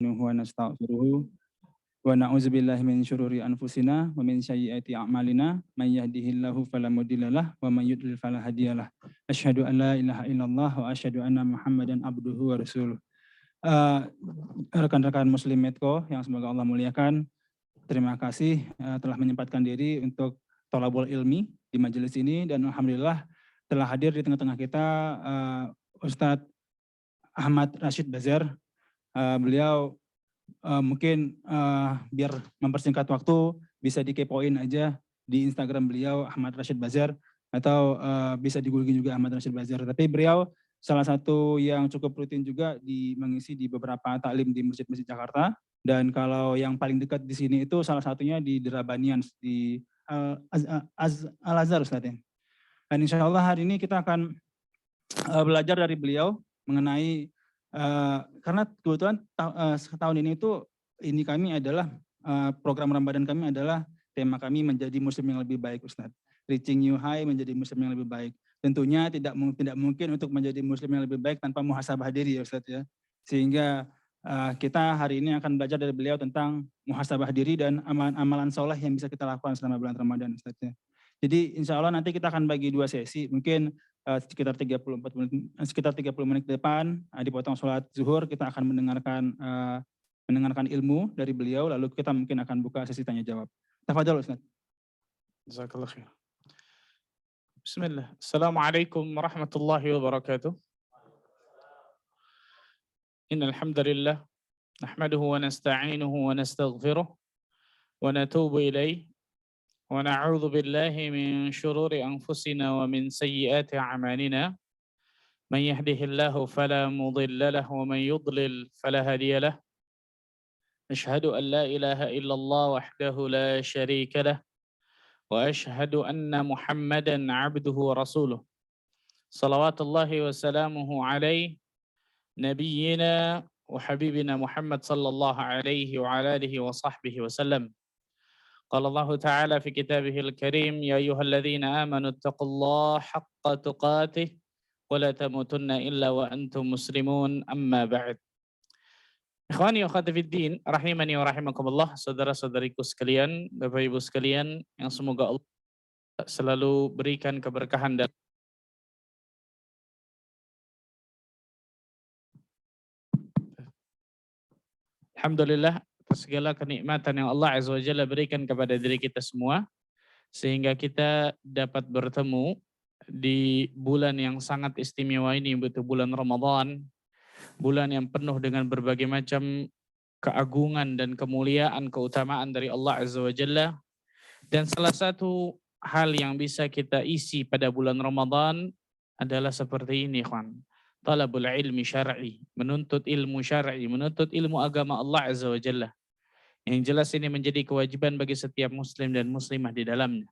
wa nastaghfiruhu wa na'udzubillahi min syururi anfusina wa min sayyiati a'malina may yahdihillahu fala mudhillalah wa may yudlil fala hadiyalah. Asyhadu an la ilaha illallah wa asyhadu anna Muhammadan abduhu wa rasuluh. Rekan-rekan Muslim Medco yang semoga Allah muliakan, terima kasih telah menyempatkan diri untuk thalabul ilmi di majelis ini, dan alhamdulillah telah hadir di tengah-tengah kita Ustadz Ahmad Rashid Bazar. Beliau mungkin biar mempersingkat waktu bisa dikepoin aja di Instagram beliau Ahmad Rashid Bazar, atau bisa di-googling juga Ahmad Rashid Bazar. Tapi beliau salah satu yang cukup rutin juga mengisi di beberapa taklim di masjid-masjid Jakarta. Dan kalau yang paling dekat di sini itu salah satunya di Derabanian di Al-Azhar Ustaz ya. Dan insya Allah hari ini kita akan belajar dari beliau mengenai karena kebetulan tahun ini itu kami adalah program Ramadan kami adalah tema kami menjadi muslim yang lebih baik Ustaz. Reaching New High, menjadi muslim yang lebih baik. Tentunya tidak mungkin untuk menjadi muslim yang lebih baik tanpa muhasabah diri ya Ustaz ya. Sehingga kita hari ini akan belajar dari beliau tentang muhasabah diri dan amalan soleh yang bisa kita lakukan selama bulan Ramadan Ustaz ya. Jadi insya Allah nanti kita akan bagi 2 sesi, mungkin sekitar 30 menit ke depan, dipotong sholat zuhur, kita akan mendengarkan ilmu dari beliau, lalu kita mungkin akan buka sesi tanya jawab. Tafadhol Ustaz. Jazakallah khair. Bismillah. Assalamualaikum warahmatullahi wabarakatuh. Innal hamdalillah nahmaduhu wa nasta'inuhu wa nastaghfiruh wa natubu ilaih wa na'udzu billahi min syururi anfusina wa min sayyiati a'malina. Man yahdihillahu fala mudilla lahu wa man yudlil fala hadiya lahu. Asyhadu an la ilaha illallah wahdahu la syarika lahu wa asyhadu anna Muhammadan 'abduhu wa rasuluh. Salawatullahi wa salamuhu alaihi nabiyyina wa habibina Muhammad sallallahu alaihi wa alihi wa sahbihi wa sallam. قال الله تعالى في كتابه الكريم يا أيها الذين آمنوا اتقوا الله حق تقاته ولا تموتن إلا وأنتم مسلمون أما بعد. Ikhwani wa akhwati fiddin, rahimani wa rahimakumullah, saudara-saudariku sekalian, Bapak Ibu sekalian, yang semoga Allah selalu berikan keberkahan dan alhamdulillah atas segala kenikmatan yang Allah Azza wa Jalla berikan kepada diri kita semua, sehingga kita dapat bertemu di bulan yang sangat istimewa ini, yaitu bulan Ramadan, bulan yang penuh dengan berbagai macam keagungan dan kemuliaan, keutamaan dari Allah Azza wa Jalla. Dan salah satu hal yang bisa kita isi pada bulan Ramadan adalah seperti ini, ikhwan. Talabul ilmi syar'i, menuntut ilmu syar'i, menuntut ilmu agama Allah Azza wa Jalla. Yang jelas ini menjadi kewajiban bagi setiap muslim dan muslimah di dalamnya.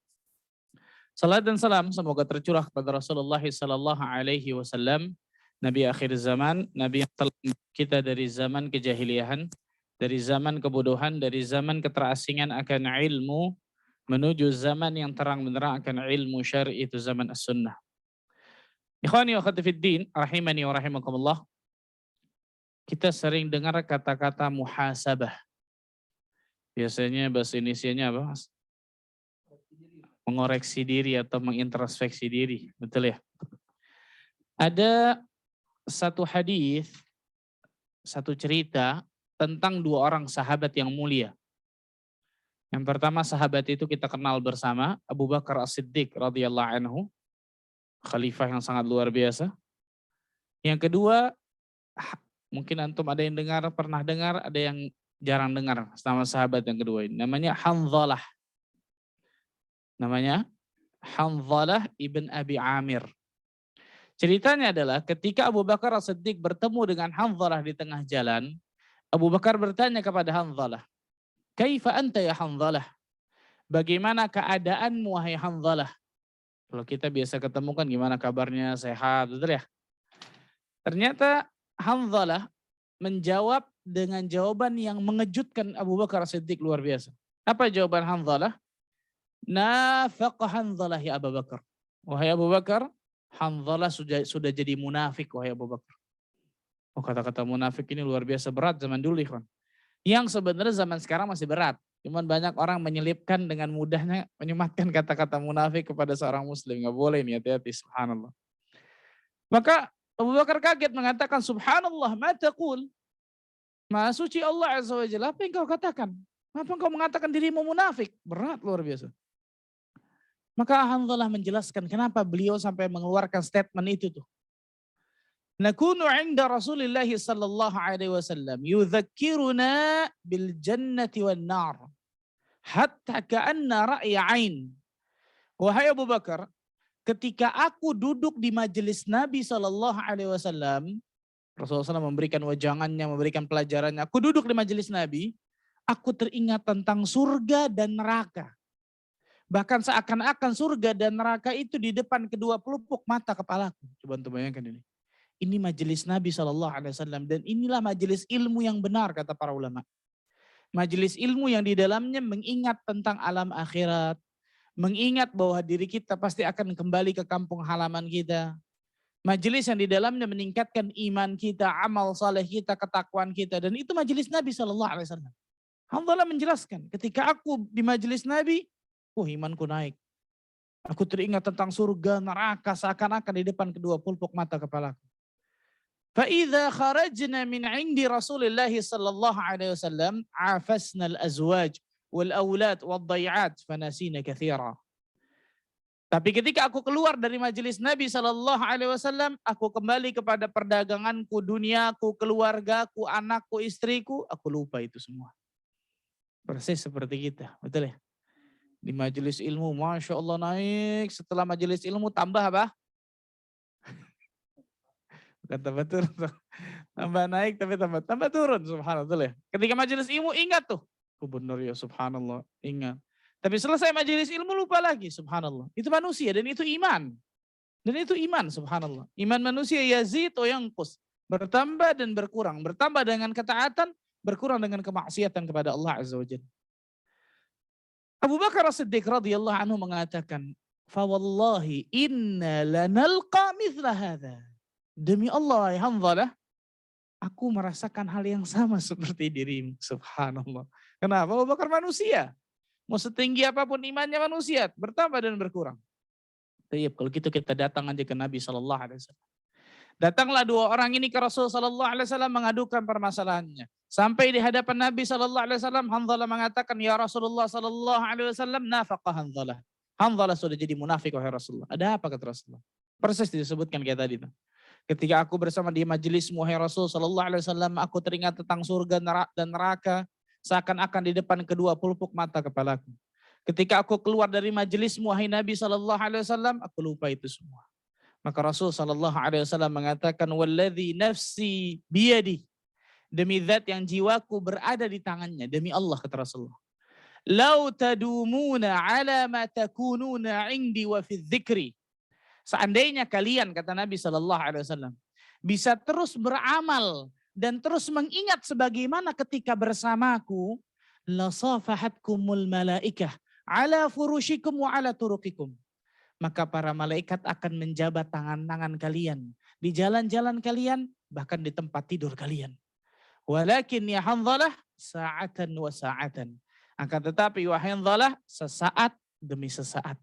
Salat dan salam semoga tercurah kepada Rasulullah sallallahu alaihi wasallam, Nabi akhir zaman, Nabi yang telah kita dari zaman kejahiliahan, dari zaman kebodohan, dari zaman keterasingan akan ilmu, menuju zaman yang terang benderang akan ilmu syar'i, itu zaman as-sunnah. Ikhwani wa akhwati fiddin, rahimani wa rahimakumullah. Kita sering dengar kata-kata muhasabah. Biasanya bahasa Indonesianya apa, Mas? Mengoreksi diri atau mengintrospeksi diri, betul ya? Ada satu hadis, satu cerita tentang 2 orang sahabat yang mulia. Yang pertama sahabat itu kita kenal bersama, Abu Bakar As-Siddiq radhiyallahu anhu, khalifah yang sangat luar biasa. Yang kedua, mungkin antum ada yang dengar, pernah dengar, ada yang jarang dengar sama sahabat yang kedua ini. Namanya Hanzalah. Namanya Hanzalah ibn Abi Amir. Ceritanya adalah ketika Abu Bakar As-Siddiq bertemu dengan Hanzalah di tengah jalan, Abu Bakar bertanya kepada Hanzalah, "Kaifa anta ya Hanzalah?" Bagaimana keadaanmu wahai Hanzalah? Kalau kita biasa ketemu kan gimana kabarnya, sehat, betul ya? Ternyata Hanzalah menjawab dengan jawaban yang mengejutkan Abu Bakar As-Siddiq luar biasa. Apa jawaban Hanzalah? Nafaqa Hanzalah ya Abu Bakar. Wahai Abu Bakar, Hanzalah sudah jadi munafik wahai Abu Bakar. Oh, kata-kata munafik ini luar biasa berat zaman dulu, ikhwan. Yang sebenarnya zaman sekarang masih berat. Cuman banyak orang menyelipkan dengan mudahnya, menyematkan kata-kata munafik kepada seorang muslim. Nggak boleh nih, hati-hati, subhanallah. Maka Abu Bakar kaget mengatakan, subhanallah, ma taqul. Maha suci Allah Azza wa Jalla, apa yang kau katakan? Apa engkau mengatakan dirimu munafik? Berat luar biasa. Maka Hanzalah menjelaskan kenapa beliau sampai mengeluarkan statement itu tuh. Nakunu 'inda Rasulillah sallallahu alaihi wasallam yudzakkiruna bil jannati wan nar hatta ka'anna ra'ya 'ain. Wahai Abu Bakar, ketika aku duduk di majelis Nabi sallallahu alaihi wasallam, Rasulullah SAW memberikan wajangannya, memberikan pelajarannya. Aku duduk di majelis Nabi, aku teringat tentang surga dan neraka. Bahkan seakan-akan surga dan neraka itu di depan kedua pelupuk mata kepalaku. Coba untuk bayangkan ini. Ini majelis Nabi SAW dan inilah majelis ilmu yang benar kata para ulama. Majelis ilmu yang di dalamnya mengingat tentang alam akhirat. Mengingat bahwa diri kita pasti akan kembali ke kampung halaman kita. Majelis yang di dalamnya meningkatkan iman kita, amal saleh kita, ketakwaan kita. Dan itu majelis Nabi SAW. Hanzalah menjelaskan ketika aku di majelis Nabi, imanku naik. Aku teringat tentang surga, neraka seakan-akan di depan kedua pelupuk mata kepalaku. فَإِذَا خَرَجْنَا مِنْ عِنْدِ رَسُولِ اللَّهِ صَلَّى اللَّهُ عَلَيْهِ وسلم عَافَسْنَا الْأَزْوَاجِ وَالْأَوْلَادِ وَالضَّيْعَاتِ فَنَسِينَ كَثِيرًا. Tapi ketika aku keluar dari majelis Nabi Shallallahu Alaihi Wasallam, aku kembali kepada perdaganganku, duniaku, keluargaku, anakku, istriku, aku lupa itu semua. Persis seperti kita, betul ya? Di majelis ilmu, Masya Allah naik, setelah majelis ilmu tambah apa? Bukan tambah turun, tambah naik tapi tambah turun, subhanallah, betul ya? Ketika majelis ilmu ingat tuh, benar ya subhanallah, ingat. Tapi selesai majelis ilmu lupa lagi, subhanallah. Itu manusia dan itu iman. Dan itu iman, subhanallah. Iman manusia yazid o yanqus. Bertambah dan berkurang. Bertambah dengan ketaatan, berkurang dengan kemaksiatan kepada Allah Azza wa Jalla. Abu Bakar As-Siddiq radhiyallahu anhu mengatakan, "Fawallahi inna lanalqa mithla hadha." Demi Allah, ya Hanzalah, aku merasakan hal yang sama seperti dirimu, subhanallah. Kenapa? Abu Bakar manusia. Mau setinggi apapun imannya manusia, bertambah dan berkurang. Tapi kalau gitu kita datang aja ke Nabi SAW. Datanglah dua orang ini ke Rasul SAW mengadukan permasalahannya. Sampai di hadapan Nabi SAW, Hanzalah mengatakan, ya Rasulullah SAW, nafaqah Hanzalah. Hanzalah sudah jadi munafik wahai Rasulullah. Ada apa kata Rasulullah? Persis disebutkan kayak tadi. Ketika aku bersama di majelismu wahai Rasul SAW, aku teringat tentang surga dan neraka. Seakan-akan di depan kedua pelupuk mata kepalaku. Ketika aku keluar dari majelismu wahai Nabi SAW, aku lupa itu semua. Maka Rasul SAW mengatakan, walladzi nafsi biyadi. Demi zat yang jiwaku berada di tangannya. Demi Allah kata Rasulullah. Lau tadumuna ala ma takununa indi wa fi dzikri. Seandainya kalian kata Nabi SAW bisa terus beramal dan terus mengingat sebagaimana ketika bersamaku, la safahatkumul malaikah ala furushikum wa ala turuqikum. Maka para malaikat akan menjabat tangan-tangan kalian di jalan-jalan kalian, bahkan di tempat tidur kalian. Walakin ya Hanzalah sa'atan wa sa'atan. Akan tetapi wahai Hanzalah sesaat demi sesaat.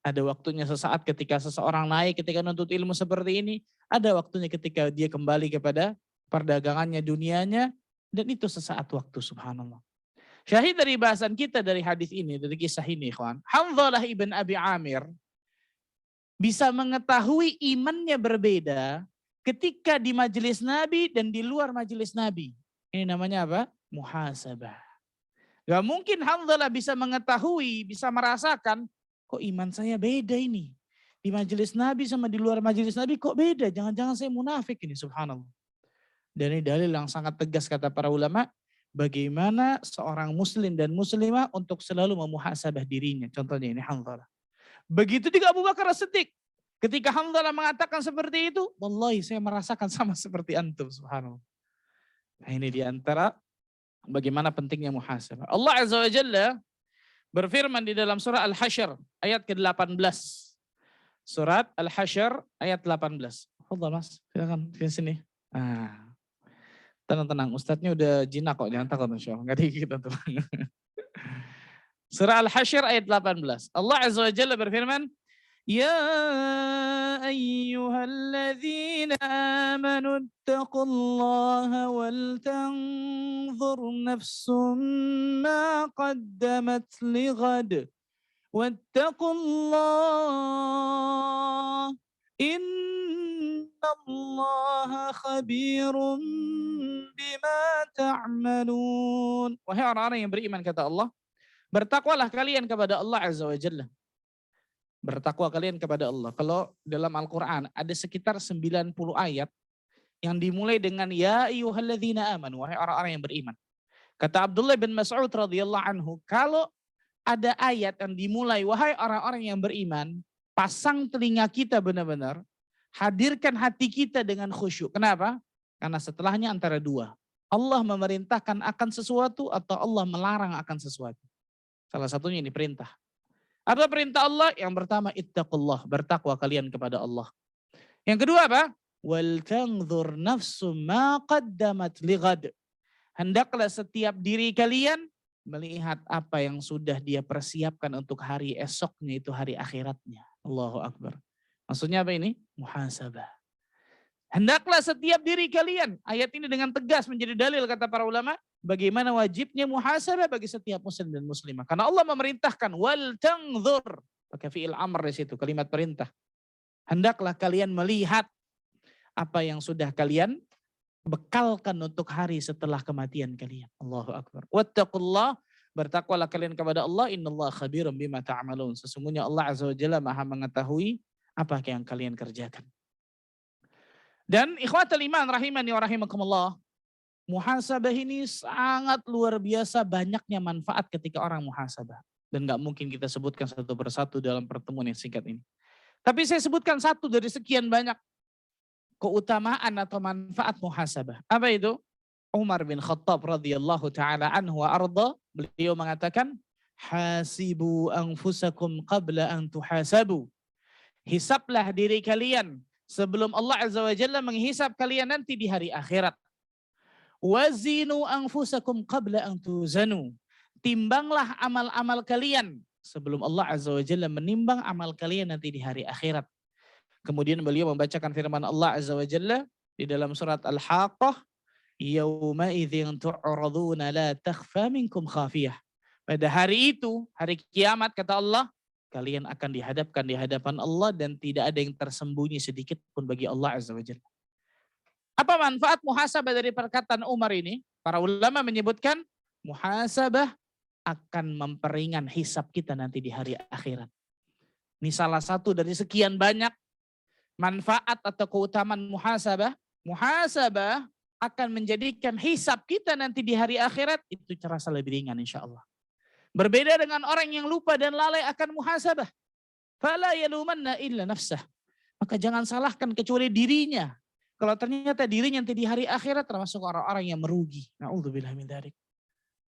Ada waktunya sesaat ketika seseorang naik, ketika nuntut ilmu seperti ini. Ada waktunya ketika dia kembali kepada perdagangannya, dunianya. Dan itu sesaat waktu, subhanallah. Syahid dari bahasan kita dari hadis ini, dari kisah ini, ikhwan. Hanzalah ibn Abi Amir bisa mengetahui imannya berbeda ketika di majelis Nabi dan di luar majelis Nabi. Ini namanya apa? Muhasabah. Gak mungkin Hanzalah bisa mengetahui, bisa merasakan, kok iman saya beda ini. Di majelis Nabi sama di luar majelis Nabi kok beda. Jangan-jangan saya munafik ini, subhanallah. Dan ini dalil yang sangat tegas kata para ulama. Bagaimana seorang muslim dan muslimah untuk selalu memuhasabah dirinya. Contohnya ini Hanzalah. Begitu juga Abu Bakar As-Siddiq. Ketika Hanzalah mengatakan seperti itu, wallahi saya merasakan sama seperti antum, subhanallah. Nah ini diantara bagaimana pentingnya muhasabah. Allah Azza wa Jalla berfirman di dalam surah Al-Hasyr ayat ke-18. Surat Al-Hasyr ayat 18. Fadhal Mas, silakan ke sini. Tenang-tenang, Ustadznya udah jinak kok, jangan takut insya Allah. Nggak digigit tuh. Surah Al-Hasyr ayat 18. Allah Azza wa Jalla berfirman, Ya ayyuhalladzina amanu ittaqullaha wal tanzur nafsum ma qaddamat lighad. Wattaqullah innallaha khabirum bima ta'malun. Wahai orang-orang yang beriman, kata Allah, bertakwalah kalian kepada Allah Azza wa Jalla. Bertakwa kalian kepada Allah. Kalau dalam Al-Quran ada sekitar 90 ayat yang dimulai dengan ya ayyuhalladzina amanu, wahai orang-orang yang beriman. Kata Abdullah bin Mas'ud radhiyallahu anhu, kalau ada ayat yang dimulai wahai orang-orang yang beriman, pasang telinga kita benar-benar, hadirkan hati kita dengan khusyuk. Kenapa? Karena setelahnya antara dua. Allah memerintahkan akan sesuatu atau Allah melarang akan sesuatu. Salah satunya ini perintah. Apa perintah Allah? Yang pertama, ittaqullah, bertakwa kalian kepada Allah. Yang kedua apa? Wal tanzur nafsum ma qaddamat lighad. Hendaklah setiap diri kalian melihat apa yang sudah dia persiapkan untuk hari esoknya, itu hari akhiratnya. Allahu Akbar. Maksudnya apa ini? Muhasabah. Hendaklah setiap diri kalian. Ayat ini dengan tegas menjadi dalil kata para ulama. Bagaimana wajibnya muhasabah bagi setiap muslim dan muslimah. Karena Allah memerintahkan. Wal tanzur. Pakai fi'il amr di situ. Kalimat perintah. Hendaklah kalian melihat apa yang sudah kalian bekalkan untuk hari setelah kematian kalian. Allahu Akbar. Wattaqullah, bertakwalah kalian kepada Allah. Innallaha khabirum bima ta'malun. Sesungguhnya Allah Azza wa Jalla Maha mengetahui apa yang kalian kerjakan. Dan ikhwatul iman rahimani wa rahimakumullah, muhasabah ini sangat luar biasa banyaknya manfaat ketika orang muhasabah. Dan gak mungkin kita sebutkan satu persatu dalam pertemuan yang singkat ini. Tapi saya sebutkan satu dari sekian banyak keutamaan atau manfaat muhasabah. Apa itu? Umar bin Khattab radhiyallahu taala anhu wa arda, beliau mengatakan, hasibu anfusakum qabla an tuhasabu. Hisablah diri kalian sebelum Allah Azza wa Jalla menghisab kalian nanti di hari akhirat. Wazinu anfusakum qabla an tuzanu. Timbanglah amal-amal kalian sebelum Allah Azza wa Jalla menimbang amal kalian nanti di hari akhirat. Kemudian beliau membacakan firman Allah Azza wa Jalla di dalam surat Al-Haqqah, yauma idzin tu'raduna la takhfa minkum khafiyah. Pada hari itu, hari kiamat kata Allah, kalian akan dihadapkan di hadapan Allah dan tidak ada yang tersembunyi sedikit pun bagi Allah Azza wa Jalla. Apa manfaat muhasabah dari perkataan Umar ini? Para ulama menyebutkan muhasabah akan memperingan hisab kita nanti di hari akhirat. Ini salah satu dari sekian banyak manfaat atau keutamaan muhasabah. Muhasabah akan menjadikan hisab kita nanti di hari akhirat itu terasa lebih ringan insya Allah. Berbeda dengan orang yang lupa dan lalai akan muhasabah. Fala yalumanna illa nafsah. Maka jangan salahkan kecuali dirinya. Kalau ternyata dirinya nanti di hari akhirat termasuk orang-orang yang merugi. Na'udzubillah min dzalik.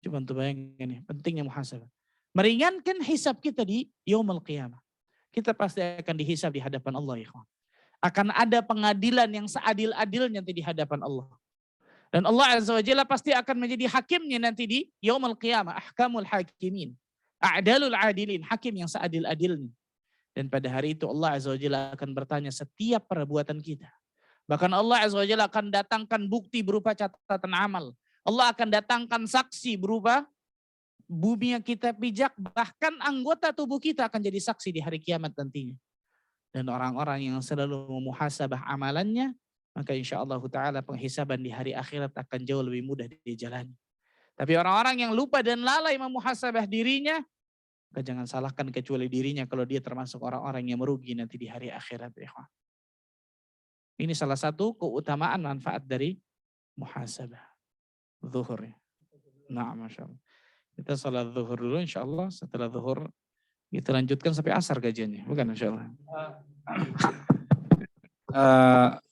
Coba untuk bayangkan nih, pentingnya muhasabah. Meringankan hisab kita di yaumul qiyamah. Kita pasti akan dihisab di hadapan Allah ya kawan. Akan ada pengadilan yang seadil-adilnya nanti di hadapan Allah. Dan Allah Azza wa Jalla pasti akan menjadi hakimnya nanti di yaumul qiyamah. Ahkamul hakimin. A'dalul adilin. Hakim yang seadil-adilnya. Dan pada hari itu Allah Azza wa Jalla akan bertanya setiap perbuatan kita. Bahkan Allah Azza wa Jalla akan datangkan bukti berupa catatan amal. Allah akan datangkan saksi berupa bumi yang kita pijak. Bahkan anggota tubuh kita akan jadi saksi di hari kiamat nantinya. Dan orang-orang yang selalu memuhasabah amalannya, maka insya Allah ta'ala penghisaban di hari akhirat akan jauh lebih mudah dijalani. Tapi orang-orang yang lupa dan lalai memuhasabah dirinya, maka jangan salahkan kecuali dirinya kalau dia termasuk orang-orang yang merugi nanti di hari akhirat. Ini salah satu keutamaan manfaat dari muhasabah. Zuhur ya. Nah, Masya Allah. Kita salat zuhur dulu insya Allah. Setelah zuhur kita lanjutkan sampai asar gajiannya. Bukan insya Allah.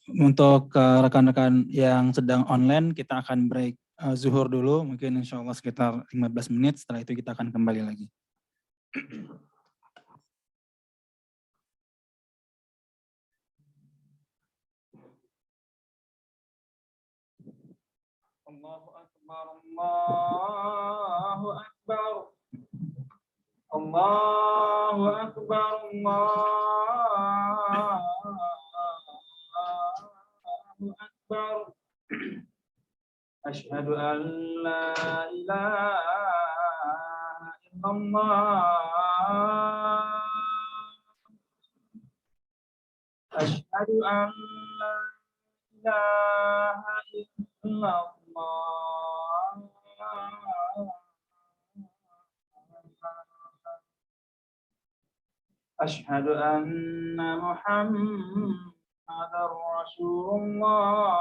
Untuk rekan-rekan yang sedang online, kita akan break zuhur dulu, mungkin insya Allah sekitar 15 menit, setelah itu kita akan kembali lagi. الله أكبر الله أكبر الله أكبر أشهد أن لا إله إلا الله أشهد أن لا إله إلا الله أشهد أن محمدا رسول الله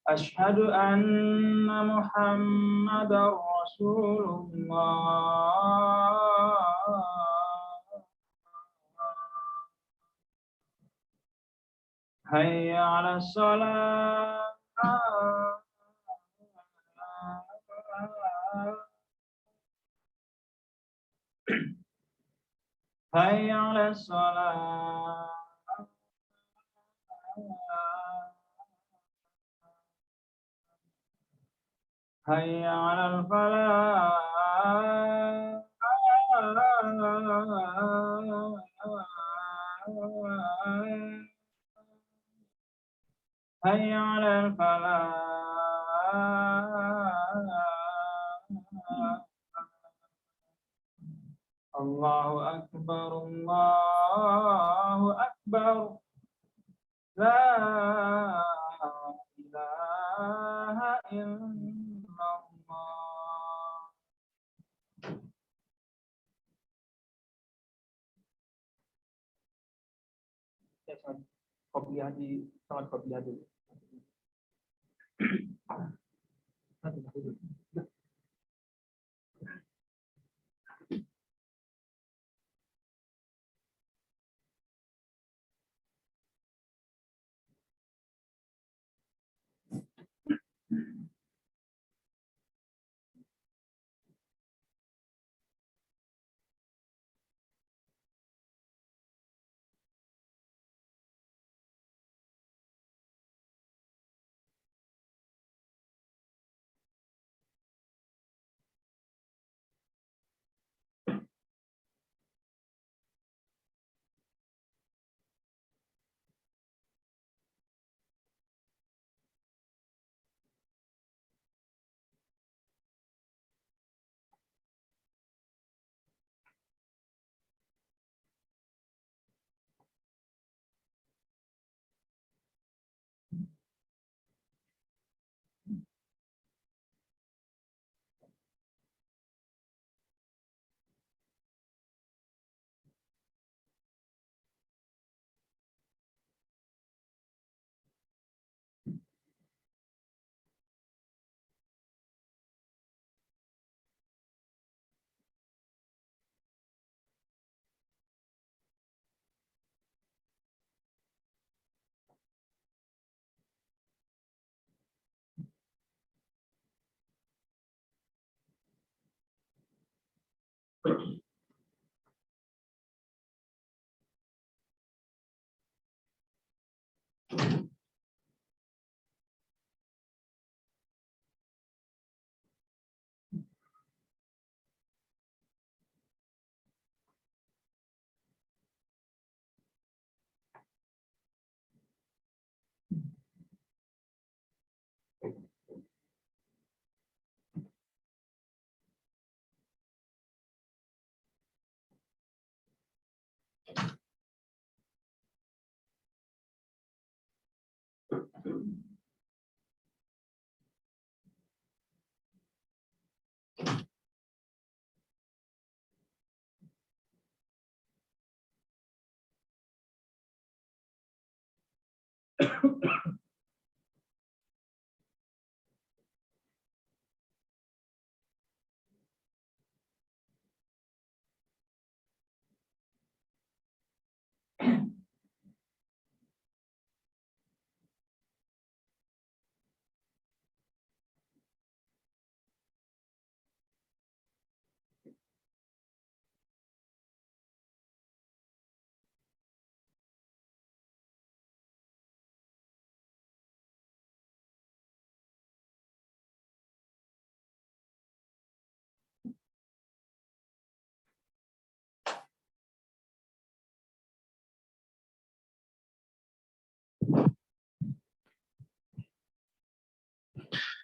أشهد أن محمدا رسول الله هيا على الصلاة هيا على الصلاة هيا على الفلاح هيا على الفلاح الله أكبر الله أكبر لا إله إلا الله. Kopiah di salat kopiah dulu.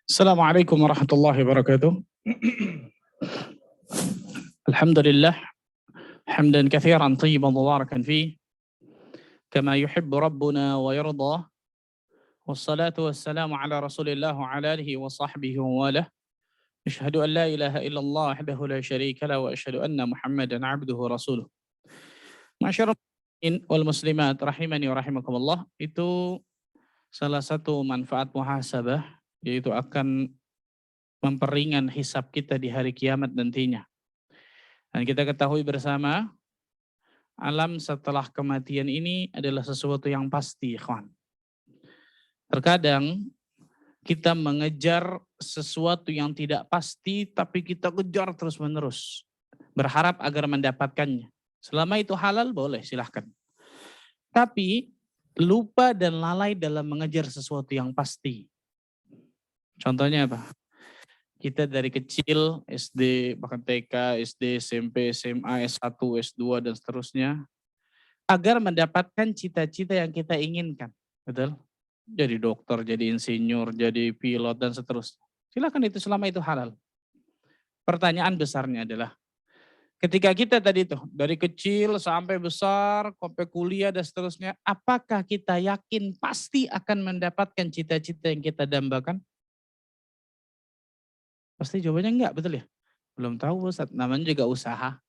Assalamualaikum warahmatullahi wabarakatuh. Alhamdulillah, hamdan katsiran thayyiban mubarakan fih, kama yuhibbu rabbuna wa yarda. Wassalatu wassalamu ala Rasulillah wa ala alihi wa sahbihi wa walah. Asyhadu an la ilaha illallah wahdahu la syarika lahu wa asyhadu anna Muhammadan abduhu wa rasuluh. Masyarul muslimin wal muslimat rahimani wa rahimakumullah, itu salah satu manfaat muhasabah, yaitu akan memperingan hisab kita di hari kiamat nantinya. Dan kita ketahui bersama, alam setelah kematian ini adalah sesuatu yang pasti, ikhwan. Terkadang kita mengejar sesuatu yang tidak pasti, tapi kita kejar terus-menerus, berharap agar mendapatkannya. Selama itu halal, boleh, silahkan. Tapi lupa dan lalai dalam mengejar sesuatu yang pasti. Contohnya apa? Kita dari kecil, SD, bahkan TK, SD, SMP, SMA, S1, S2, dan seterusnya, agar mendapatkan cita-cita yang kita inginkan. Betul? Jadi dokter, jadi insinyur, jadi pilot, dan seterusnya. Silakan, itu selama itu halal. Pertanyaan besarnya adalah, ketika kita tadi itu, dari kecil sampai besar, sampai kuliah, dan seterusnya, apakah kita yakin pasti akan mendapatkan cita-cita yang kita dambakan? Pasti jawabannya enggak, betul ya? Belum tahu Ustaz, namanya juga usaha.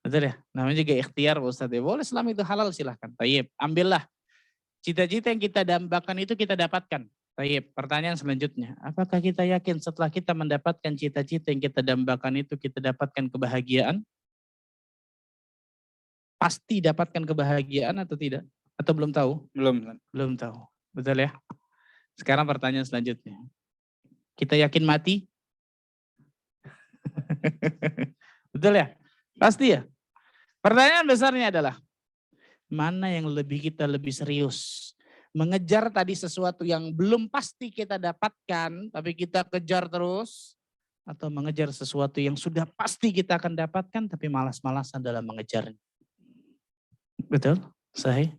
Betul ya? Namanya juga ikhtiar Ustaz ya. Boleh selama itu halal silahkan. Tayyib, ambillah. Cita-cita yang kita dambakan itu kita dapatkan. Tayyib, pertanyaan selanjutnya. Apakah kita yakin setelah kita mendapatkan cita-cita yang kita dambakan itu kita dapatkan kebahagiaan? Pasti dapatkan kebahagiaan atau tidak? Atau belum tahu? Belum. Belum tahu. Betul ya? Sekarang pertanyaan selanjutnya. Kita yakin mati? Betul ya? Pasti ya? Pertanyaan besarnya adalah, mana yang kita lebih serius? Mengejar tadi sesuatu yang belum pasti kita dapatkan, tapi kita kejar terus, atau mengejar sesuatu yang sudah pasti kita akan dapatkan, tapi malas-malasan dalam mengejarnya? Betul? Sahih?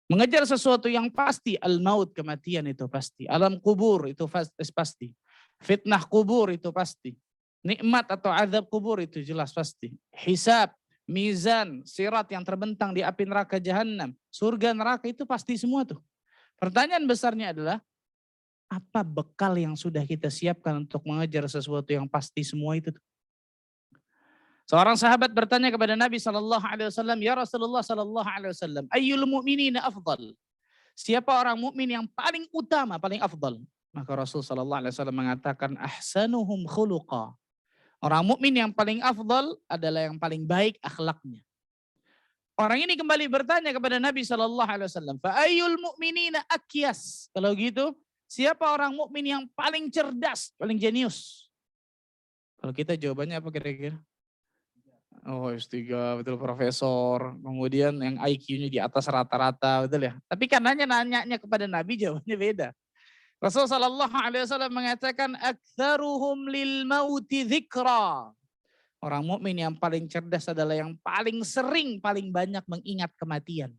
Mengejar sesuatu yang pasti, al-maut, kematian itu pasti. Alam kubur itu pasti. Fitnah kubur itu pasti. Nikmat atau azab kubur itu jelas pasti. Hisab, mizan, sirat yang terbentang di api neraka jahanam, surga neraka itu pasti semua tuh. Pertanyaan besarnya adalah, apa bekal yang sudah kita siapkan untuk mengejar sesuatu yang pasti semua itu tuh? Seorang sahabat bertanya kepada Nabi SAW, ya Rasulullah SAW, ayyul mu'minina afdal? Siapa orang mukmin yang paling utama, paling afdal? Maka Rasul SAW mengatakan, ahsanuhum khuluqa. Orang mukmin yang paling afdal adalah yang paling baik akhlaknya. Orang ini kembali bertanya kepada Nabi SAW, fa ayyul mu'minina akyas? Kalau gitu, siapa orang mukmin yang paling cerdas, paling jenius? Kalau kita jawabannya apa kira-kira? Oh, S3, betul, profesor. Kemudian yang IQ-nya di atas rata-rata, betul ya. Tapi karena nanyanya kepada Nabi, jawabannya beda. Rasulullah SAW mengatakan, aktsaruhum lil mauti dzikra. Orang mukmin yang paling cerdas adalah yang paling sering, paling banyak mengingat kematian.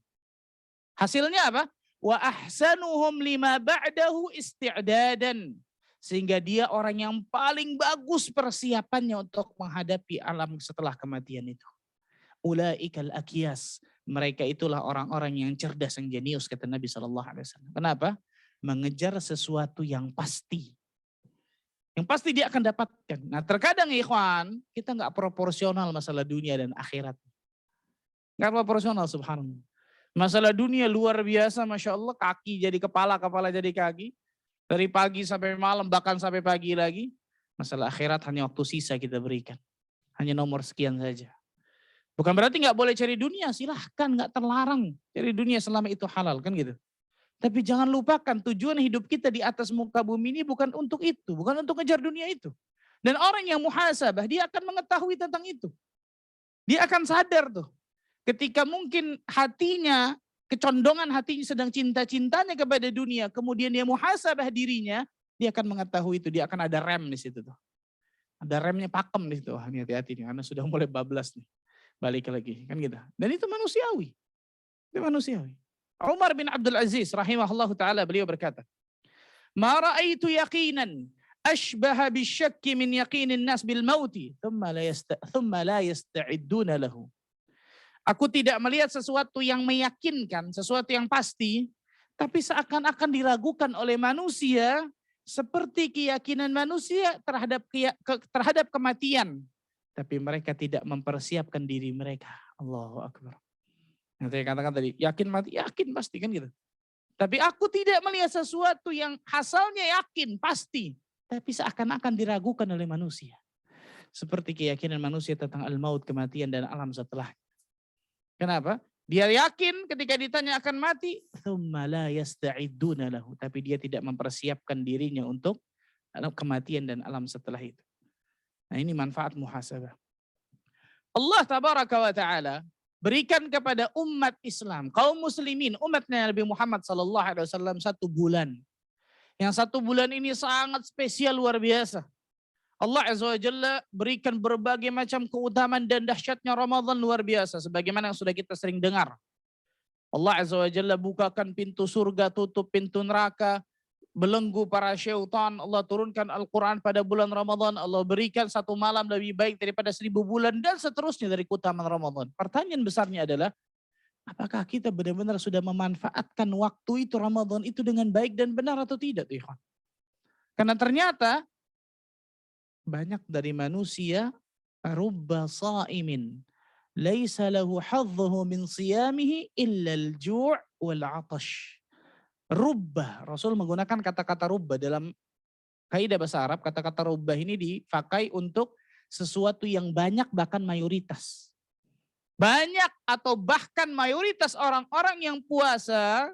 Hasilnya apa? Wa ahsanuhum lima ba'dahu isti'dadan. Sehingga dia orang yang paling bagus persiapannya untuk menghadapi alam setelah kematian itu. Ulaikal akyas. Mereka itulah orang-orang yang cerdas, yang jenius, kata Nabi SAW. Kenapa? Mengejar sesuatu yang pasti. Yang pasti dia akan dapatkan. Nah terkadang ikhwan, kita nggak proporsional masalah dunia dan akhirat. Nggak proporsional, subhanallah. Masalah dunia luar biasa, Masya Allah, kaki jadi kepala, kepala jadi kaki. Dari pagi sampai malam, bahkan sampai pagi lagi. Masalah akhirat hanya waktu sisa kita berikan. Hanya nomor sekian saja. Bukan berarti nggak boleh cari dunia, silahkan, nggak terlarang. Cari dunia selama itu halal, kan gitu. Tapi jangan lupakan tujuan hidup kita di atas muka bumi ini bukan untuk itu. Bukan untuk ngejar dunia itu. Dan orang yang muhasabah, dia akan mengetahui tentang itu. Dia akan sadar tuh. Ketika mungkin hatinya, kecondongan hatinya sedang cinta-cintanya kepada dunia. Kemudian dia muhasabah dirinya, dia akan mengetahui itu. Dia akan ada rem di situ tuh. Ada remnya, pakem di situ. Wah, ini hati-hati nih, karena sudah mulai bablas nih. Balik lagi, kan gitu. Dan itu manusiawi. Itu manusiawi. Umar bin Abdul Aziz rahimahullah ta'ala beliau berkata, Ma ra'aitu yaqinan ashbaha bisyakki min yaqinin nas bil mauti thumma la yasta'idduna lahu. Aku tidak melihat sesuatu yang meyakinkan, sesuatu yang pasti, tapi seakan-akan diragukan oleh manusia seperti keyakinan manusia terhadap kematian. Tapi mereka tidak mempersiapkan diri mereka. Allahu Akbar. Yang saya katakan tadi, yakin mati, yakin pasti kan gitu. Tapi aku tidak melihat sesuatu yang asalnya yakin, pasti. Tapi seakan-akan diragukan oleh manusia. Seperti keyakinan manusia tentang al-maut, kematian dan alam setelah. Kenapa? Dia yakin ketika ditanya akan mati, thumma la yasta'idduna lahu, tapi dia tidak mempersiapkan dirinya untuk kematian dan alam setelah itu. Nah, ini manfaat muhasabah. Allah tabaraka wa taala berikan kepada umat Islam, kaum muslimin, umatnya Nabi Muhammad sallallahu alaihi wasallam 1 bulan. Yang 1 bulan ini sangat spesial, luar biasa. Allah Azza wa Jalla berikan berbagai macam keutamaan dan dahsyatnya Ramadan luar biasa. Sebagaimana yang sudah kita sering dengar. Allah Azza wa Jalla bukakan pintu surga, tutup pintu neraka, belenggu para syaitan. Allah turunkan Al-Quran pada bulan Ramadan. Allah berikan 1 malam lebih baik daripada 1000 bulan dan seterusnya dari keutamaan Ramadan. Pertanyaan besarnya adalah, apakah kita benar-benar sudah memanfaatkan waktu itu Ramadan itu dengan baik dan benar atau tidak? Karena ternyata banyak dari manusia rubba sa'imin laisa lahu hadzuhu min siyamihi illa al-ju' wal 'atash. Rubba, Rasul menggunakan kata-kata rubba dalam kaidah bahasa Arab. Kata-kata rubba ini dipakai untuk sesuatu yang banyak, bahkan mayoritas. Banyak atau bahkan mayoritas orang-orang yang puasa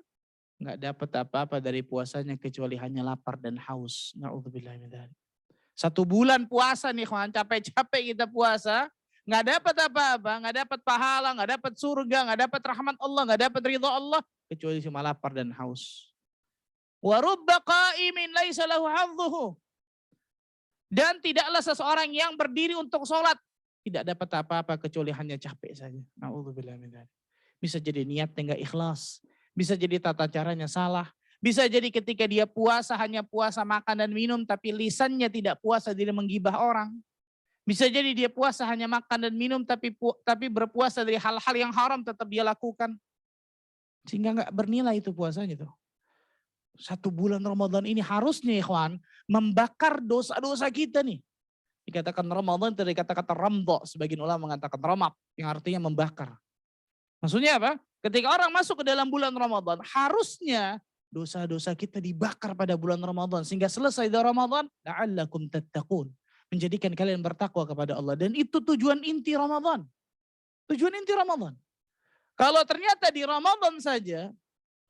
nggak dapat apa-apa dari puasanya kecuali hanya lapar dan haus. Na'udzubillah min dzalik. 1 bulan puasa nih kawan, capek-capek kita puasa, nggak dapat apa-apa, nggak dapat pahala, nggak dapat surga, nggak dapat rahmat Allah, nggak dapat ridha Allah, kecuali cuma lapar dan haus. Wa rubba qa'imin laisa lahu hadzuhu. Dan tidaklah seseorang yang berdiri untuk sholat tidak dapat apa-apa kecuali hanya capek saja. Na'udzubillah min dzalik. Bisa jadi niatnya nggak ikhlas, bisa jadi tata caranya salah. Bisa jadi ketika dia puasa hanya puasa makan dan minum tapi lisannya tidak puasa, dia menggibah orang. Bisa jadi dia puasa hanya makan dan minum tapi berpuasa dari hal-hal yang haram tetap dia lakukan. Sehingga nggak bernilai itu puasanya tuh. 1 bulan Ramadan ini harusnya ikhwan membakar dosa-dosa kita nih. Dikatakan Ramadan dari kata-kata ramdo, sebagian ulama mengatakan ramak yang artinya membakar. Maksudnya apa? Ketika orang masuk ke dalam bulan Ramadan harusnya dosa-dosa kita dibakar pada bulan Ramadan. Sehingga selesai dari Ramadan, la'allakum tattaqun. Menjadikan kalian bertakwa kepada Allah. Dan itu tujuan inti Ramadan. Tujuan inti Ramadan. Kalau ternyata di Ramadan saja,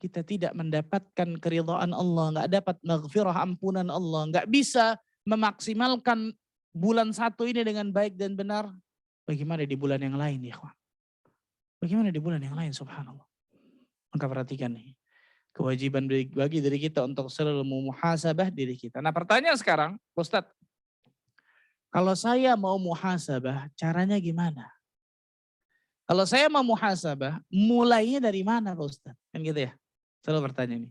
kita tidak mendapatkan keridhaan Allah, nggak dapat maghfirah, ampunan Allah, nggak bisa memaksimalkan bulan 1 ini dengan baik dan benar, bagaimana di bulan yang lain ya kawan? Bagaimana di bulan yang lain, subhanallah. Maka perhatikan nih. Kewajiban bagi diri kita untuk selalu muhasabah diri kita. Nah pertanyaan sekarang, Ustadz, kalau saya mau muhasabah, caranya gimana? Kalau saya mau muhasabah, mulainya dari mana Pak Ustadz? Kan gitu ya, selalu bertanya ini.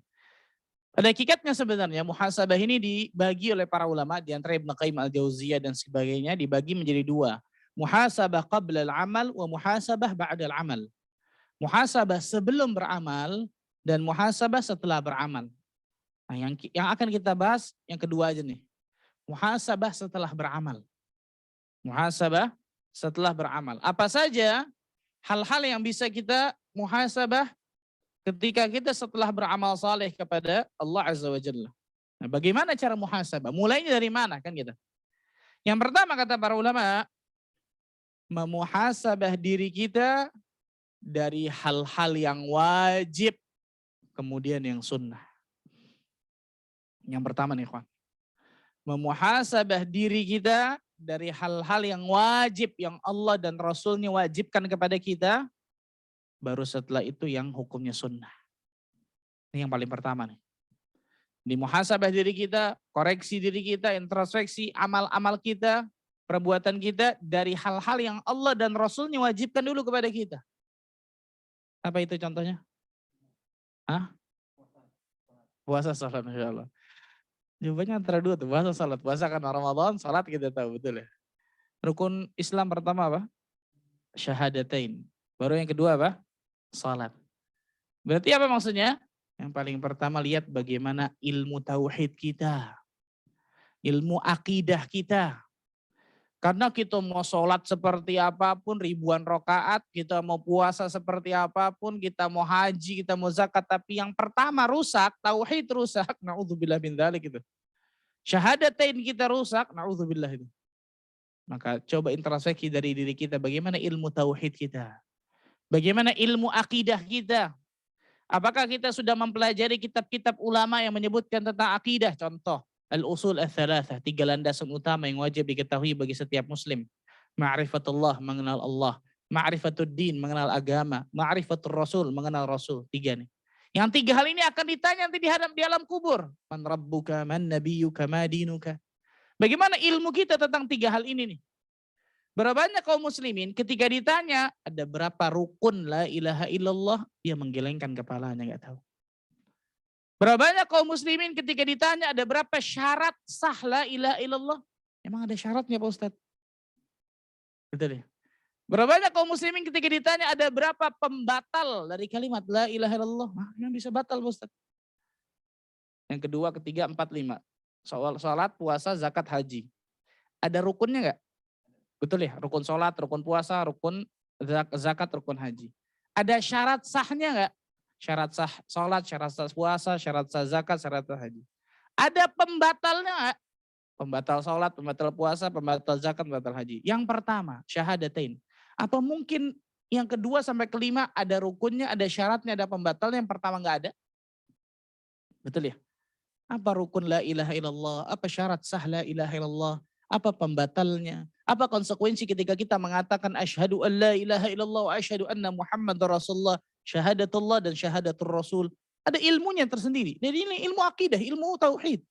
Pada hakikatnya sebenarnya muhasabah ini dibagi oleh para ulama, di antara Ibnu Qayyim al-Jauziyah dan sebagainya, dibagi menjadi 2. Muhasabah qabla al-amal wa muhasabah ba'da al-amal. Muhasabah sebelum beramal, dan muhasabah setelah beramal. Nah, yang akan kita bahas yang kedua aja nih. Muhasabah setelah beramal. Muhasabah setelah beramal. Apa saja hal-hal yang bisa kita muhasabah ketika kita setelah beramal saleh kepada Allah Azza wa Jalla. Nah, bagaimana cara muhasabah? Mulainya dari mana kan gitu. Yang pertama kata para ulama, memuhasabah diri kita dari hal-hal yang wajib, kemudian yang sunnah. Yang pertama nih, kawan. Memuhasabah diri kita dari hal-hal yang wajib, yang Allah dan Rasulnya wajibkan kepada kita. Baru setelah itu yang hukumnya sunnah. Ini yang paling pertama nih. Di muhasabah diri kita, koreksi diri kita, introspeksi amal-amal kita, perbuatan kita dari hal-hal yang Allah dan Rasulnya wajibkan dulu kepada kita. Apa itu contohnya? Hah? Puasa, salat, insya Allah. Jawabannya antara dua tuh, puasa salat. Puasa karena Ramadan, salat kita tahu betul ya. Rukun Islam pertama apa? Syahadatain. Baru yang kedua apa? Salat. Berarti apa maksudnya? Yang paling pertama lihat bagaimana ilmu tauhid kita, ilmu akidah kita. Karena kita mau sholat seperti apapun, ribuan rakaat, kita mau puasa seperti apapun, kita mau haji, kita mau zakat, tapi yang pertama rusak, tauhid rusak, naudzubillah min dzalik itu. Syahadatain kita rusak, naudzubillah itu. Maka coba introspeksi dari diri kita, bagaimana ilmu tauhid kita, bagaimana ilmu akidah kita. Apakah kita sudah mempelajari kitab-kitab ulama yang menyebutkan tentang akidah? Contoh, Al-Usul Ats-Tsalatsah, 3 landasan utama yang wajib diketahui bagi setiap muslim. Ma'rifatullah, mengenal Allah. Ma'rifatuddin, mengenal agama. Ma'rifatur Rasul, mengenal Rasul. 3 nih. Yang 3 hal ini akan ditanya nanti di alam kubur. Man rabbuka, man nabiyyuka, ma dinuka. Bagaimana ilmu kita tentang 3 hal ini nih? Berapa banyak kaum muslimin ketika ditanya ada berapa rukun la ilaha illallah, dia menggelengkan kepalanya, nggak tahu. Berapa banyak kaum muslimin ketika ditanya ada berapa syarat sah la ilaha illallah, emang ada syaratnya Pak Ustadz? Betul ya? Berapa banyak kaum muslimin ketika ditanya ada berapa pembatal dari kalimat la ilaha illallah, yang bisa batal Pak Ustadz? Yang kedua, ketiga, 4, 5. Sholat, puasa, zakat, haji. Ada rukunnya nggak? Betul ya, rukun sholat, rukun puasa, rukun zakat, rukun haji. Ada syarat sahnya nggak? Syarat sah sholat, syarat sah puasa, syarat sah zakat, syarat sah haji. Ada pembatalnya nggak? Pembatal sholat, pembatal puasa, pembatal zakat, pembatal haji. Yang pertama, syahadatain. Apa mungkin yang kedua sampai kelima ada rukunnya, ada syaratnya, ada pembatalnya, yang pertama nggak ada? Betul ya? Apa rukun la ilaha illallah? Apa syarat sah la ilaha illallah? Apa pembatalnya? Apa konsekuensi ketika kita mengatakan asyhadu an la ilaha illallah wa asyhadu anna Muhammadar Rasulullah, syahadatullah dan syahadatul Rasul. Ada ilmunya tersendiri. Jadi ini ilmu akidah, ilmu tauhid.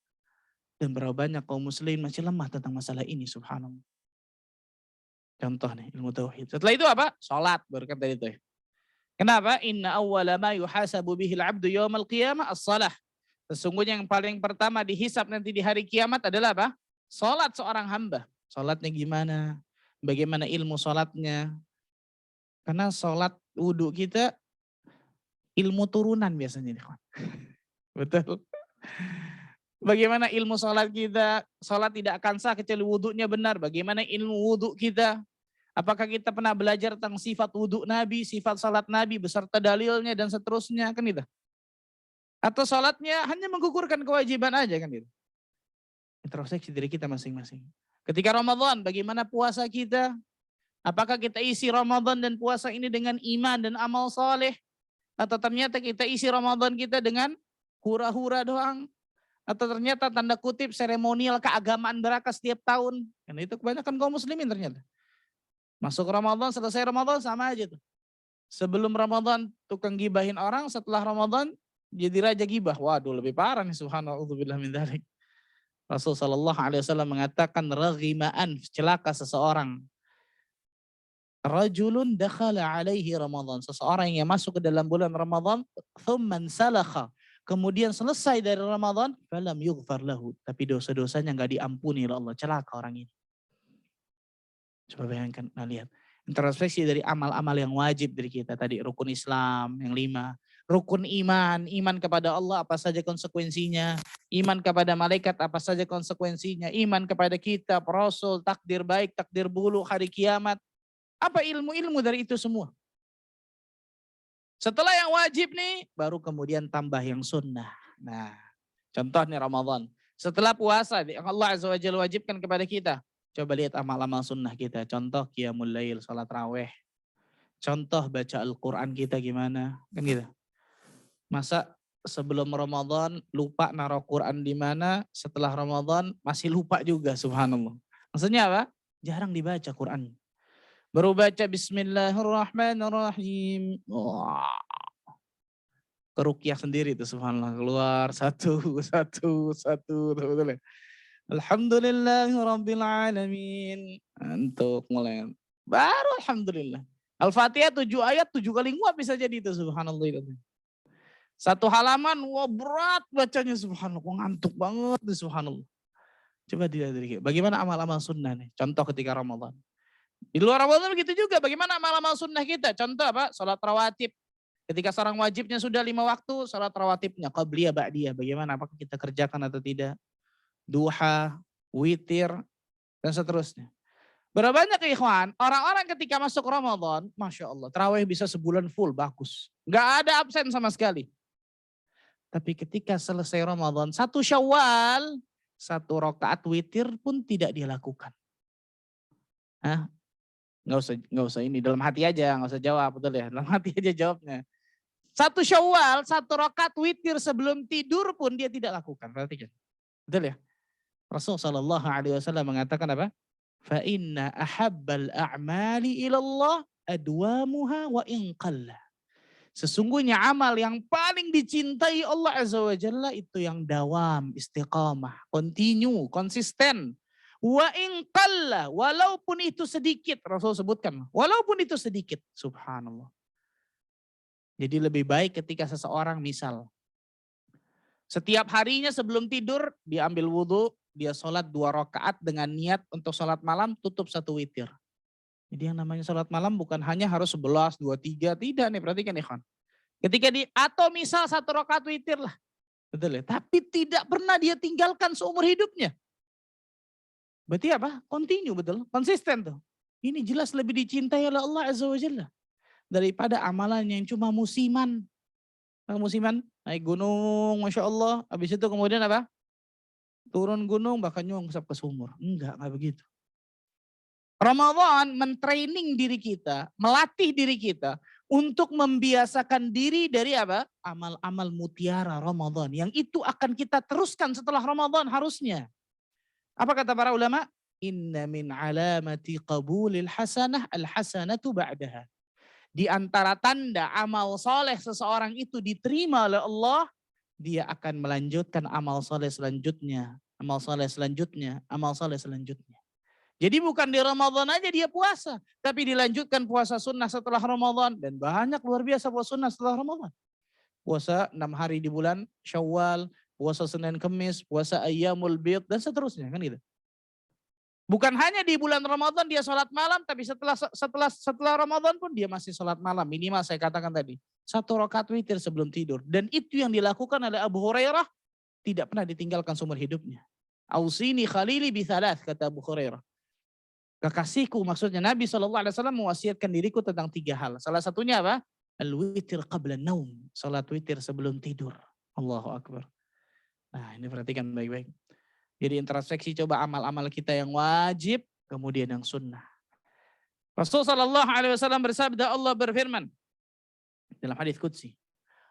Dan berapa banyak kaum muslim masih lemah tentang masalah ini, subhanallah. Contoh nih, ilmu tauhid. Setelah itu apa? Salat, baru kan tadi itu ya. Kenapa? Inna awwala ma yuhasabu bihil abdu yaumal qiyamah as-salah. Sesungguhnya yang paling pertama dihisap nanti di hari kiamat adalah apa? Salat seorang hamba. Salatnya gimana? Bagaimana ilmu salatnya? Karena salat wudhu kita ilmu turunan biasanya. Betul. Bagaimana ilmu salat kita? Salat tidak akan sah kecuali wudhunya benar. Bagaimana ilmu wudhu kita? Apakah kita pernah belajar tentang sifat wudhu Nabi, sifat salat Nabi beserta dalilnya dan seterusnya, kan itu? Atau salatnya hanya menggugurkan kewajiban aja, kan itu? Introspeksi diri kita masing-masing. Ketika Ramadan, bagaimana puasa kita? Apakah kita isi Ramadan dan puasa ini dengan iman dan amal soleh? Atau ternyata kita isi Ramadan kita dengan hura-hura doang? Atau ternyata tanda kutip seremonial keagamaan belaka setiap tahun? Karena itu kebanyakan kaum muslimin ternyata. Masuk Ramadan, selesai Ramadan sama aja tuh. Sebelum Ramadan tukang gibahin orang, setelah Ramadan jadi raja gibah. Waduh, lebih parah nih, subhanallah min dzalik. Rasul sallallahu alaihi wasallam mengatakan raghimaan, celaka seseorang. Rajulun dakhala alaihi Ramadan, seseorang yang masuk ke dalam bulan Ramadan, thumman salakha, kemudian selesai dari Ramadan, falam yughfar lahu, tapi dosa-dosanya enggak diampuni oleh Allah. Celaka orang ini. Coba bayangkan, nah lihat. Introspeksi dari amal-amal yang wajib dari kita tadi, rukun Islam yang 5. Rukun iman, iman kepada Allah apa saja konsekuensinya, iman kepada malaikat apa saja konsekuensinya, iman kepada kitab, rasul, takdir baik, takdir buruk, hari kiamat. Apa ilmu-ilmu dari itu semua? Setelah yang wajib nih, baru kemudian tambah yang sunnah. Nah, contohnya Ramadan. Setelah puasa, yang Allah Azza wa Jalla wajibkan kepada kita. Coba lihat amal-amal sunnah kita. Contoh qiyamul lail, salat raweh. Contoh baca Al-Quran kita gimana, kan gitu. Masa sebelum Ramadan lupa naruh Quran di mana, setelah Ramadan masih lupa juga, subhanallah. Maksudnya apa? Jarang dibaca Quran. Baru baca Bismillahirrahmanirrahim. Wah. Kerukyah sendiri itu, subhanallah. Keluar satu. Betul-betul. Alhamdulillahirrabbilalamin. Untuk mulai. Baru alhamdulillah. Al-Fatihah 7 ayat, 7 kali nguap bisa jadi itu, subhanallah. Satu halaman, wah berat bacanya subhanallah. Wah, ngantuk banget nih subhanallah. Coba dilihat dari kita. Bagaimana amal-amal sunnah nih? Contoh ketika Ramadan. Di luar Ramadan begitu juga. Bagaimana amal-amal sunnah kita? Contoh apa? Salat rawatib. Ketika seorang wajibnya sudah 5 waktu, salat rawatibnya. Qabliyah, ba'diyah. Bagaimana? Apakah kita kerjakan atau tidak? Duha, witir, dan seterusnya. Berapa banyak ikhwan, orang-orang ketika masuk Ramadan, Masya Allah, tarawih bisa sebulan full, bagus. Nggak ada absen sama sekali. Tapi ketika selesai Ramadan, 1 Syawal, 1 rakaat witir pun tidak dia lakukan. Hah? Nggak usah ini, dalam hati aja, nggak usah jawab, betul ya? Dalam hati aja jawabnya. 1 Syawal, 1 rakaat witir sebelum tidur pun dia tidak lakukan. Perhatikan. Betul ya? Rasulullah SAW mengatakan apa? Fa inna ahabbal a'mali ilallah adwamuha wa in qalla. Sesungguhnya amal yang paling dicintai Allah Azza wa Jalla itu yang dawam, istiqamah, continue, konsisten. Wa in qalla, walaupun itu sedikit, Rasul sebutkan, walaupun itu sedikit, subhanallah. Jadi lebih baik ketika seseorang misal setiap harinya sebelum tidur dia ambil wudhu, dia sholat 2 rakaat dengan niat untuk sholat malam, tutup 1 witir. Jadi yang namanya sholat malam bukan hanya harus 11, 2, 3, tidak nih, perhatikan ikhwan. Ketika atau misal 1 rakaat witir lah. Betul ya, tapi tidak pernah dia tinggalkan seumur hidupnya. Berarti apa? Continue, betul, konsisten tuh. Ini jelas lebih dicintai oleh Allah Azza wa Jalla daripada amalan yang cuma musiman. Musiman, naik gunung, Masya Allah, habis itu kemudian apa? Turun gunung bahkan nyungsap ke sumur. Enggak begitu. Ramadan mentraining diri kita, melatih diri kita untuk membiasakan diri dari apa? Amal-amal mutiara Ramadan. Yang itu akan kita teruskan setelah Ramadan harusnya. Apa kata para ulama? Inna min alamati qabulil hasanah al-hasanatu ba'daha. Di antara tanda amal soleh seseorang itu diterima oleh Allah, dia akan melanjutkan amal soleh selanjutnya, amal soleh selanjutnya, amal soleh selanjutnya. Jadi bukan di Ramadan aja dia puasa, tapi dilanjutkan puasa sunnah setelah Ramadan. Dan banyak luar biasa puasa sunnah setelah Ramadan. Puasa 6 hari di bulan Syawal, puasa Senin Kemis, puasa Ayyamul Bid, dan seterusnya kan gitu. Bukan hanya di bulan Ramadan dia sholat malam, tapi setelah Ramadan pun dia masih sholat malam. Minimal saya katakan tadi, 1 rakaat witir sebelum tidur. Dan itu yang dilakukan oleh Abu Hurairah tidak pernah ditinggalkan seumur hidupnya. Ausini khalili bithalas, kata Abu Hurairah. Kekasihku, maksudnya Nabi SAW mewasiatkan diriku tentang 3 hal. Salah satunya apa? Al-witir qabla naum. Salat witir sebelum tidur. Allahu Akbar. Nah ini perhatikan baik-baik. Jadi introspeksi coba amal-amal kita yang wajib, kemudian yang sunnah. Rasulullah SAW bersabda, Allah berfirman dalam hadis qudsi,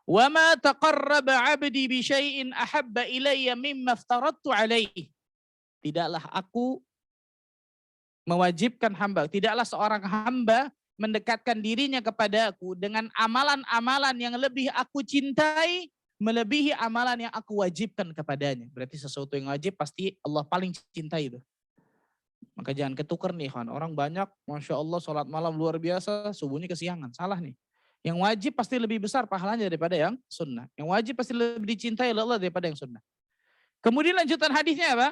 "Wa ma taqarraba 'abdi bi syai'in ahabba ilayya mimma aftaradtu 'alaihi." Tidaklah aku mewajibkan hamba, tidaklah seorang hamba mendekatkan dirinya kepada aku dengan amalan-amalan yang lebih aku cintai melebihi amalan yang aku wajibkan kepadanya. Berarti sesuatu yang wajib pasti Allah paling cintai itu. Maka jangan ketukar nih kan. Orang banyak Masya Allah sholat malam luar biasa, subuhnya kesiangan. Salah nih. Yang wajib pasti lebih besar pahalanya daripada yang sunnah. Yang wajib pasti lebih dicintai oleh Allah daripada yang sunnah. Kemudian lanjutan hadisnya apa?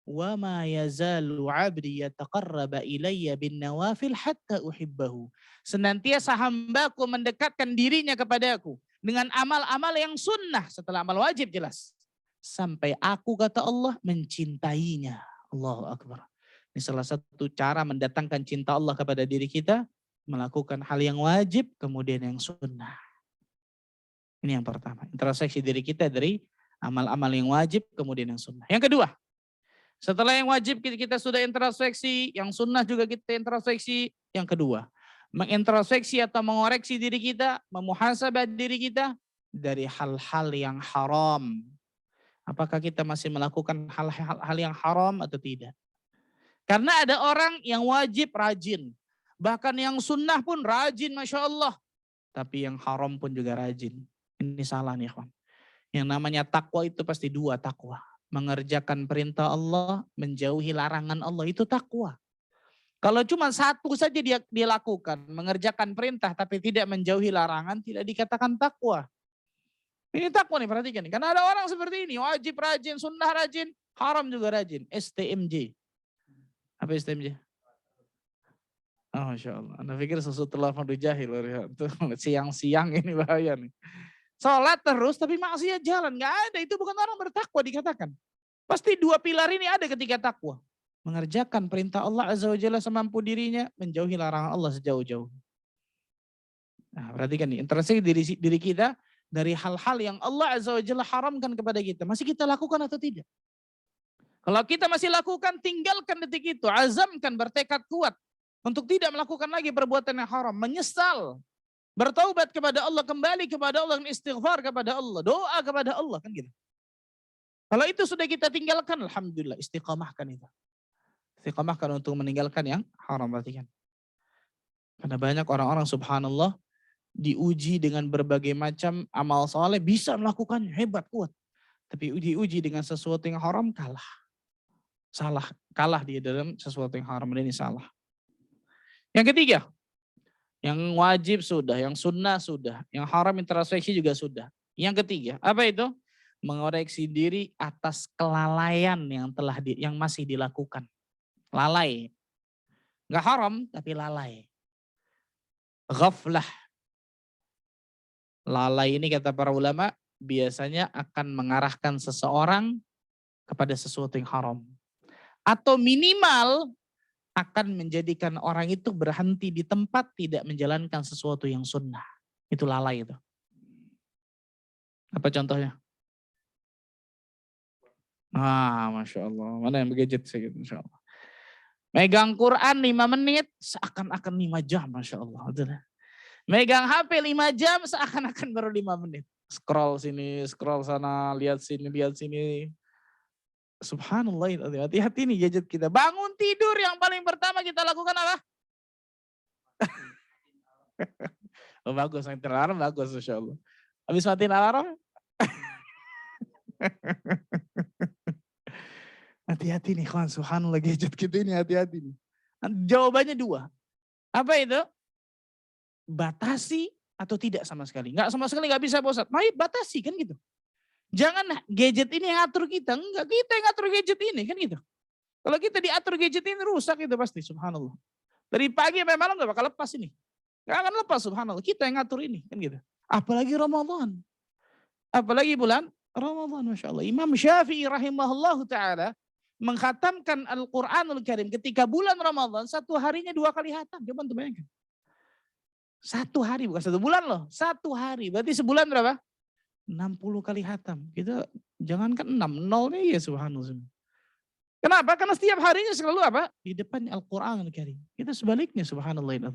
Wa ma yazalu 'abdi yataqarraba ilayya bin nawafil hatta uhibbahu. Senantiasa hambaku mendekatkan dirinya kepadaku dengan amal-amal yang sunnah setelah amal wajib jelas. Sampai aku, kata Allah, mencintainya. Allahu Akbar. Ini salah satu cara mendatangkan cinta Allah kepada diri kita, melakukan hal yang wajib kemudian yang sunnah. Ini yang pertama, introspeksi diri kita dari amal-amal yang wajib kemudian yang sunnah. Yang kedua, setelah yang wajib kita sudah introspeksi, yang sunnah juga kita introspeksi. Yang kedua, mengintrospeksi atau mengoreksi diri kita, memuhasabah diri kita dari hal-hal yang haram. Apakah kita masih melakukan hal-hal yang haram atau tidak? Karena ada orang yang wajib rajin. Bahkan yang sunnah pun rajin, Masya Allah. Tapi yang haram pun juga rajin. Ini salah nih, kawan. Yang namanya takwa itu pasti 2 takwa. Mengerjakan perintah Allah, menjauhi larangan Allah, itu takwa. Kalau cuma 1 saja dia lakukan, mengerjakan perintah tapi tidak menjauhi larangan, tidak dikatakan takwa. Ini takwa nih, perhatikan nih. Karena ada orang seperti ini, wajib rajin, sunnah rajin, haram juga rajin. STMJ. Apa STMJ? Oh, Masya Allah. Anda pikir sesuatu lafadhu jahil. Siang-siang ini bahaya nih. Sholat terus tapi maksiat jalan. Nggak ada, itu bukan orang bertakwa dikatakan. Pasti dua pilar ini ada ketika takwa. Mengerjakan perintah Allah Azza wa Jalla semampu dirinya, menjauhi larangan Allah sejauh-jauh. Nah, perhatikan nih, interaksi diri kita dari hal-hal yang Allah Azza wa Jalla haramkan kepada kita. Masih kita lakukan atau tidak? Kalau kita masih lakukan, tinggalkan detik itu. Azamkan, bertekad kuat untuk tidak melakukan lagi perbuatan yang haram. Menyesal. Bertaubat kepada Allah, kembali kepada Allah, dan istighfar kepada Allah. Doa kepada Allah, kan gitu. Kalau itu sudah kita tinggalkan, alhamdulillah, istiqamahkan itu. Istiqamahkan untuk meninggalkan yang haram, perhatikan. Karena banyak orang-orang subhanallah diuji dengan berbagai macam amal soleh, bisa melakukan hebat, kuat. Tapi diuji dengan sesuatu yang haram, kalah. Salah, kalah dia dalam sesuatu yang haram, dan ini salah. Yang ketiga, yang wajib sudah, yang sunnah sudah, yang haram introspeksi juga sudah. Yang ketiga, apa itu? Mengoreksi diri atas kelalaian yang masih dilakukan. Lalai. Enggak haram, tapi lalai. Ghaflah. Lalai ini kata para ulama, biasanya akan mengarahkan seseorang kepada sesuatu yang haram. Atau minimal akan menjadikan orang itu berhenti di tempat, tidak menjalankan sesuatu yang sunnah. Itu lalai itu. Apa contohnya? Masya Allah. Mana yang gadget saya gitu, Masya Allah. Megang Quran 5 menit, seakan-akan 5 jam, Masya Allah. Megang HP 5 jam, seakan-akan baru 5 menit. Scroll sini, scroll sana, lihat sini, lihat sini. Subhanallah, hati-hati nih gadget kita. Bangun tidur yang paling pertama kita lakukan apa? Oh, bagus, matiin alarm bagus, Masya Allah. Habis matiin alarm? Hati-hati nih kawan, subhanallah gadget kita ini hati-hati nih. Jawabannya 2. Apa itu? Batasi atau tidak sama sekali. Enggak sama sekali enggak bisa Pak Ustadz. Mari batasi kan gitu. Jangan gadget ini yang ngatur kita. Enggak, kita yang ngatur gadget ini kan gitu. Kalau kita diatur gadget ini rusak itu pasti, subhanallah. Dari pagi sampai malam enggak bakal lepas ini. Enggak akan lepas, subhanallah. Kita yang ngatur ini kan gitu. Apalagi Ramadan. Apalagi bulan Ramadan, Masya Allah. Imam Syafi'i rahimahullah ta'ala menghatamkan Al-Quranul Karim ketika bulan Ramadan, 1 harinya 2 kali hatam. Coba untuk bayangkan. 1 hari, bukan 1 bulan loh. 1 hari, berarti sebulan berapa? 60 kali hatam. Kita jangankan 6, 0 nih ya subhanallah. Kenapa? Karena setiap harinya selalu apa? Di depan Al-Quranul Karim. Kita sebaliknya subhanallah.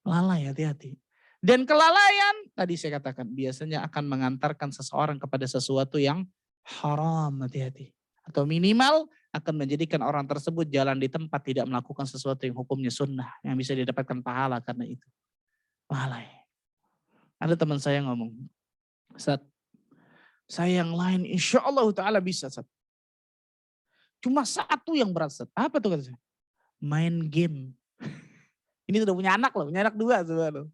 Lalai, hati-hati. Dan kelalaian, tadi saya katakan, biasanya akan mengantarkan seseorang kepada sesuatu yang haram, hati-hati. Atau minimal akan menjadikan orang tersebut jalan di tempat, tidak melakukan sesuatu yang hukumnya sunnah, yang bisa didapatkan pahala karena itu. Lalai. Ada teman saya ngomong, Ustaz, saya yang lain insya Allah ta'ala bisa, Ustaz. Cuma 1 yang berat, Ustaz. Apa tuh kata saya? Main game. Ini sudah punya anak loh, punya anak 2 sebenarnya.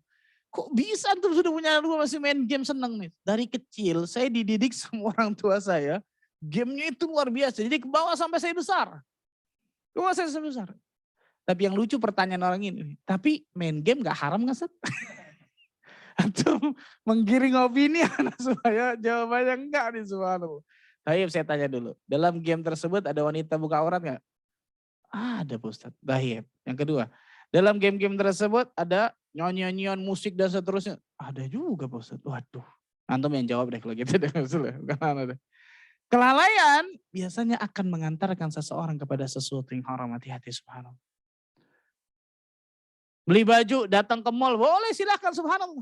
Kok bisa tuh sudah punya anak 2 masih main game seneng nih. Dari kecil saya dididik sama orang tua saya, gamenya itu luar biasa. Jadi ke bawah sampai saya besar. Ke bawah saya sampai besar. Tapi yang lucu pertanyaan orang ini, tapi main game gak haram gak, Ustaz? Atau menggiring opini anak saya, jawabannya enggak nih subhanallah. Baik, saya tanya dulu, dalam game tersebut ada wanita buka aurat gak? Ada Pak Ustadz. Baik. Yang kedua, dalam game-game tersebut ada nyanyian musik dan seterusnya? Ada juga Pak Ustadz. Waduh, antum yang jawab deh kalau gitu. Bukan. Kelalaian biasanya akan mengantarkan seseorang kepada sesuatu yang haram, hati-hati subhanallah. Beli baju, datang ke mall, boleh silahkan subhanallah.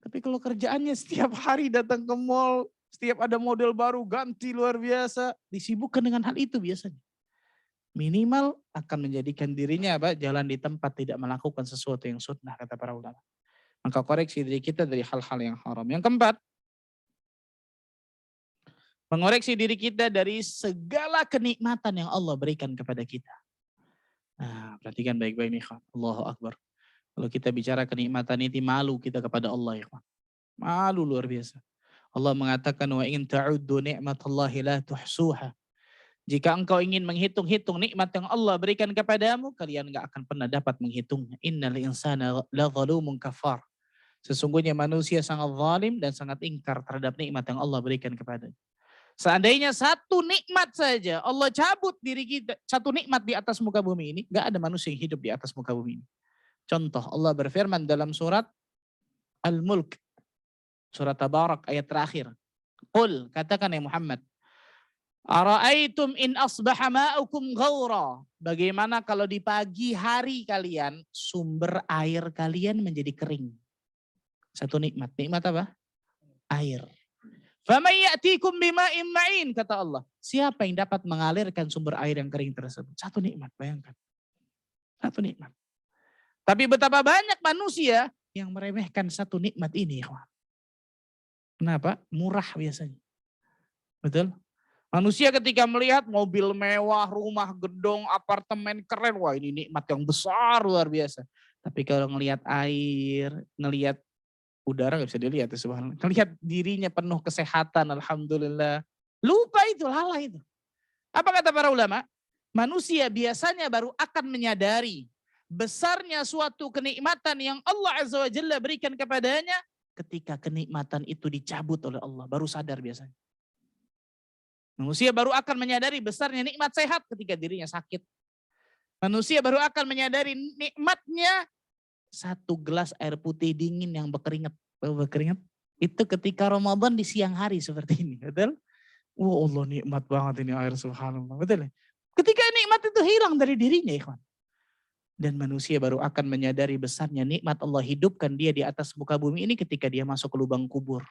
Tapi kalau kerjaannya setiap hari datang ke mall, setiap ada model baru, ganti luar biasa, disibukkan dengan hal itu biasanya. Minimal akan menjadikan dirinya apa? Jalan di tempat, tidak melakukan sesuatu yang sunnah, kata para ulama. Maka koreksi diri kita dari hal-hal yang haram. Yang keempat, mengoreksi diri kita dari segala kenikmatan yang Allah berikan kepada kita. Nah, perhatikan baik-baik nih, Allahu Akbar. Kalau kita bicara kenikmatan ini, malu kita kepada Allah ya, malu luar biasa. Allah mengatakan wa in ta'uddu ni'matallahi la tuhsuha. Jika engkau ingin menghitung-hitung nikmat yang Allah berikan kepadamu, kalian enggak akan pernah dapat menghitungnya. Innal insana la zalumun kafar. Sesungguhnya manusia sangat zalim dan sangat ingkar terhadap nikmat yang Allah berikan kepadanya. Seandainya satu nikmat saja Allah cabut diri kita, satu nikmat di atas muka bumi ini, enggak ada manusia yang hidup di atas muka bumi ini. Contoh, Allah berfirman dalam surat Al-Mulk, surat Tabarak ayat terakhir. Qul, katakan ya Muhammad, ara'aitum in asbaha ma'ukum ghaura. Bagaimana kalau di pagi hari kalian sumber air kalian menjadi kering? Satu nikmat. Nikmat apa? Air. Faman ya'tikum bima'in ma'in, kata Allah. Siapa yang dapat mengalirkan sumber air yang kering tersebut? Satu nikmat, bayangkan. Satu nikmat. Tapi betapa banyak manusia yang meremehkan satu nikmat ini. Kenapa? Murah biasanya. Betul? Manusia ketika melihat mobil mewah, rumah gedung, apartemen keren, wah ini nikmat yang besar luar biasa. Tapi kalau ngelihat air, ngelihat udara nggak bisa dilihat, subhanallah. Ngelihat dirinya penuh kesehatan, alhamdulillah. Lupa itu, lalai itu. Apa kata para ulama? Manusia biasanya baru akan menyadari besarnya suatu kenikmatan yang Allah Azza wa Jalla berikan kepadanya ketika kenikmatan itu dicabut oleh Allah, baru sadar biasanya. Manusia baru akan menyadari besarnya nikmat sehat ketika dirinya sakit. Manusia baru akan menyadari nikmatnya satu gelas air putih dingin yang berkeringat. Berkeringat itu ketika Ramadan di siang hari seperti ini, betul? Oh Allah, nikmat banget ini air, subhanallah, betul? Ketika nikmat itu hilang dari dirinya, ikhwan. Dan manusia baru akan menyadari besarnya nikmat Allah hidupkan dia di atas muka bumi ini ketika dia masuk ke lubang kubur.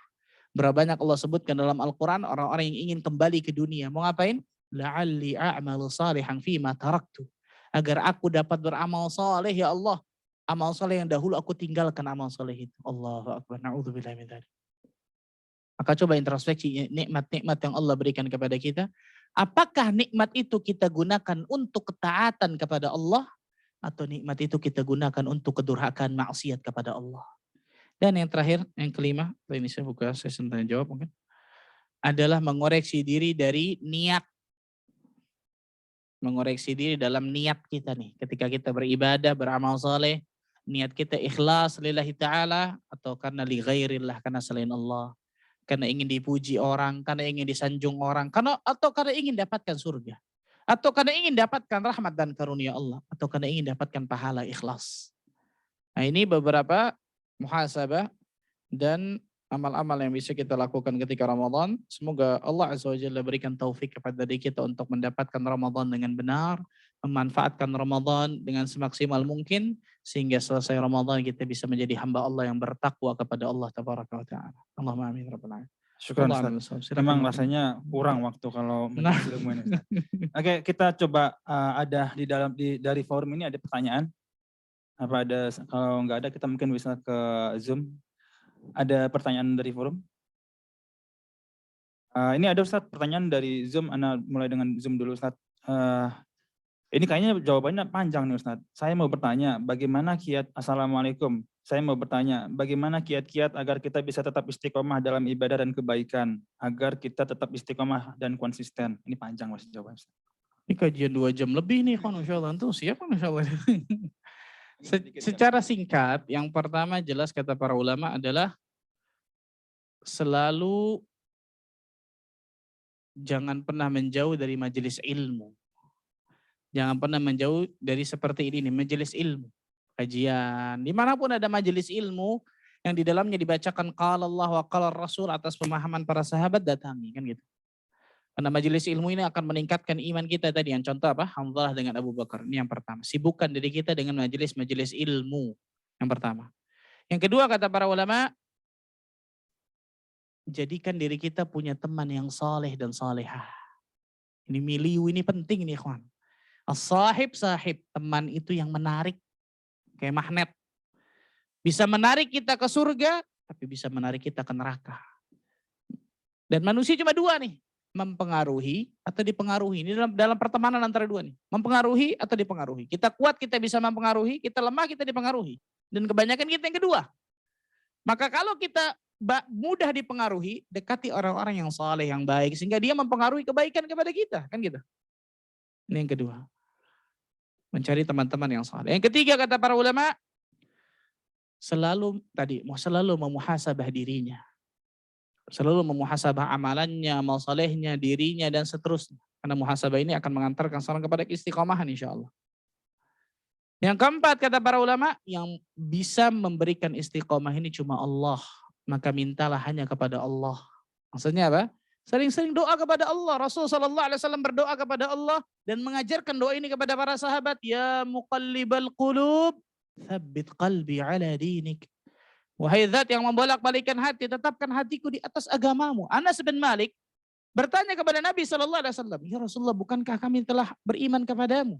Berapa banyak Allah sebutkan dalam Al-Quran orang-orang yang ingin kembali ke dunia. Mau ngapain? La'alli a'malu salihan fima taraktu. Agar aku dapat beramal saleh ya Allah. Amal saleh yang dahulu aku tinggalkan amal saleh itu. Allahu Akbar. Na'udzubillah min dzalik. Maka coba introspeksi nikmat-nikmat yang Allah berikan kepada kita. Apakah nikmat itu kita gunakan untuk ketaatan kepada Allah? Atau nikmat itu kita gunakan untuk kedurhakaan maksiat kepada Allah? Dan yang terakhir, yang kelima, ini saya buka sesi tanya jawab mungkin, adalah mengoreksi diri dari niat. Mengoreksi diri dalam niat kita nih. Ketika kita beribadah, beramal saleh, niat kita ikhlas lillahi ta'ala atau karena li ghairillah, karena selain Allah. Karena ingin dipuji orang, karena ingin disanjung orang, atau karena ingin dapatkan surga. Atau karena ingin dapatkan rahmat dan karunia Allah. Atau karena ingin dapatkan pahala ikhlas. Nah ini beberapa muhasabah dan amal-amal yang bisa kita lakukan ketika Ramadan. Semoga Allah Azza wa Jalla berikan taufik kepada diri kita untuk mendapatkan Ramadan dengan benar. Memanfaatkan Ramadan dengan semaksimal mungkin. Sehingga selesai Ramadan kita bisa menjadi hamba Allah yang bertakwa kepada Allah Tabaraka wa Ta'ala. Allahumma amin. Rabbana. Syukran Ustaz. Memang rasanya kurang waktu kalau majelis ilmu ini, Ustaz. Oke, kita coba ada dari forum ini ada pertanyaan. Apa ada, kalau nggak ada kita mungkin bisa ke Zoom. Ada pertanyaan dari forum? Ini ada Ustaz pertanyaan dari Zoom. Ana mulai dengan Zoom dulu Ustaz. Ini kayaknya jawabannya panjang nih Ustaz. Saya mau bertanya, bagaimana Assalamualaikum. Saya mau bertanya, bagaimana kiat-kiat agar kita bisa tetap istiqomah dalam ibadah dan kebaikan, agar kita tetap istiqomah dan konsisten. Ini panjang Mas jawabannya. Ini kajian 2 jam lebih nih, Insya Allah. Tuh siapa Insya Allah. Secara singkat, yang pertama jelas kata para ulama adalah selalu jangan pernah menjauh dari majelis ilmu. Jangan pernah menjauh dari seperti ini nih, majelis ilmu. Kajian, dimanapun ada majelis ilmu yang di dalamnya dibacakan qala Allah wa qala Rasul atas pemahaman para sahabat, datangi kan gitu. Karena majelis ilmu ini akan meningkatkan iman kita tadi. Yang contoh apa? Hamzah dengan Abu Bakar. Ini yang pertama. Sibukkan diri kita dengan majelis-majelis ilmu. Yang pertama. Yang kedua kata para ulama, jadikan diri kita punya teman yang saleh dan salehah. Ini miliu, ini penting nih ikhwan. As-sahib sahib, teman itu yang menarik. Kayak magnet. Bisa menarik kita ke surga, tapi bisa menarik kita ke neraka. Dan manusia cuma 2 nih. Mempengaruhi atau dipengaruhi. Ini dalam pertemanan antara 2 nih. Mempengaruhi atau dipengaruhi. Kita kuat, kita bisa mempengaruhi. Kita lemah, kita dipengaruhi. Dan kebanyakan kita yang kedua. Maka kalau kita mudah dipengaruhi, dekati orang-orang yang saleh, yang baik, sehingga dia mempengaruhi kebaikan kepada kita, kan gitu. Ini yang kedua. Mencari teman-teman yang saleh. Yang ketiga kata para ulama, selalu memuhasabah dirinya. Selalu memuhasabah amalannya, amal salehnya, dirinya, dan seterusnya. Karena muhasabah ini akan mengantarkan seorang kepada istiqomahan insya Allah. Yang keempat kata para ulama, yang bisa memberikan istiqomah ini cuma Allah. Maka mintalah hanya kepada Allah. Maksudnya apa? Sering-sering doa kepada Allah. Rasul SAW berdoa kepada Allah dan mengajarkan doa ini kepada para sahabat. Ya muqallibal qulub, thabbit qalbi ala dinik. Wahai zat yang membolak-balikan hati, tetapkan hatiku di atas agamamu. Anas bin Malik bertanya kepada Nabi SAW, ya Rasulullah, bukankah kami telah beriman kepadamu?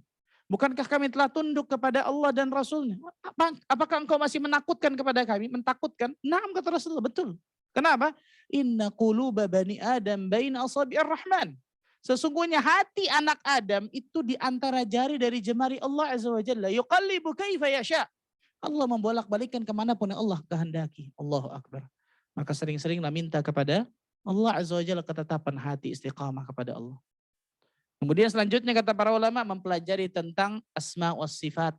Bukankah kami telah tunduk kepada Allah dan Rasulnya? Apakah engkau masih menakutkan kepada kami? Mentakutkan? Naam, kata Rasulullah, betul. Kenapa? Inna quluba bani Adam baina asabi'ir rahman. Sesungguhnya hati anak Adam itu di antara jari dari jemari Allah Azza wa Jalla. Yuqallibu kaifa yasha. Allah membolak-balikan kemanapun yang Allah kehendaki. Allahu Akbar. Maka sering-seringlah minta kepada Allah Azza wa Jalla ketetapan hati, istiqamah kepada Allah. Kemudian selanjutnya kata para ulama, mempelajari tentang asma wa sifat.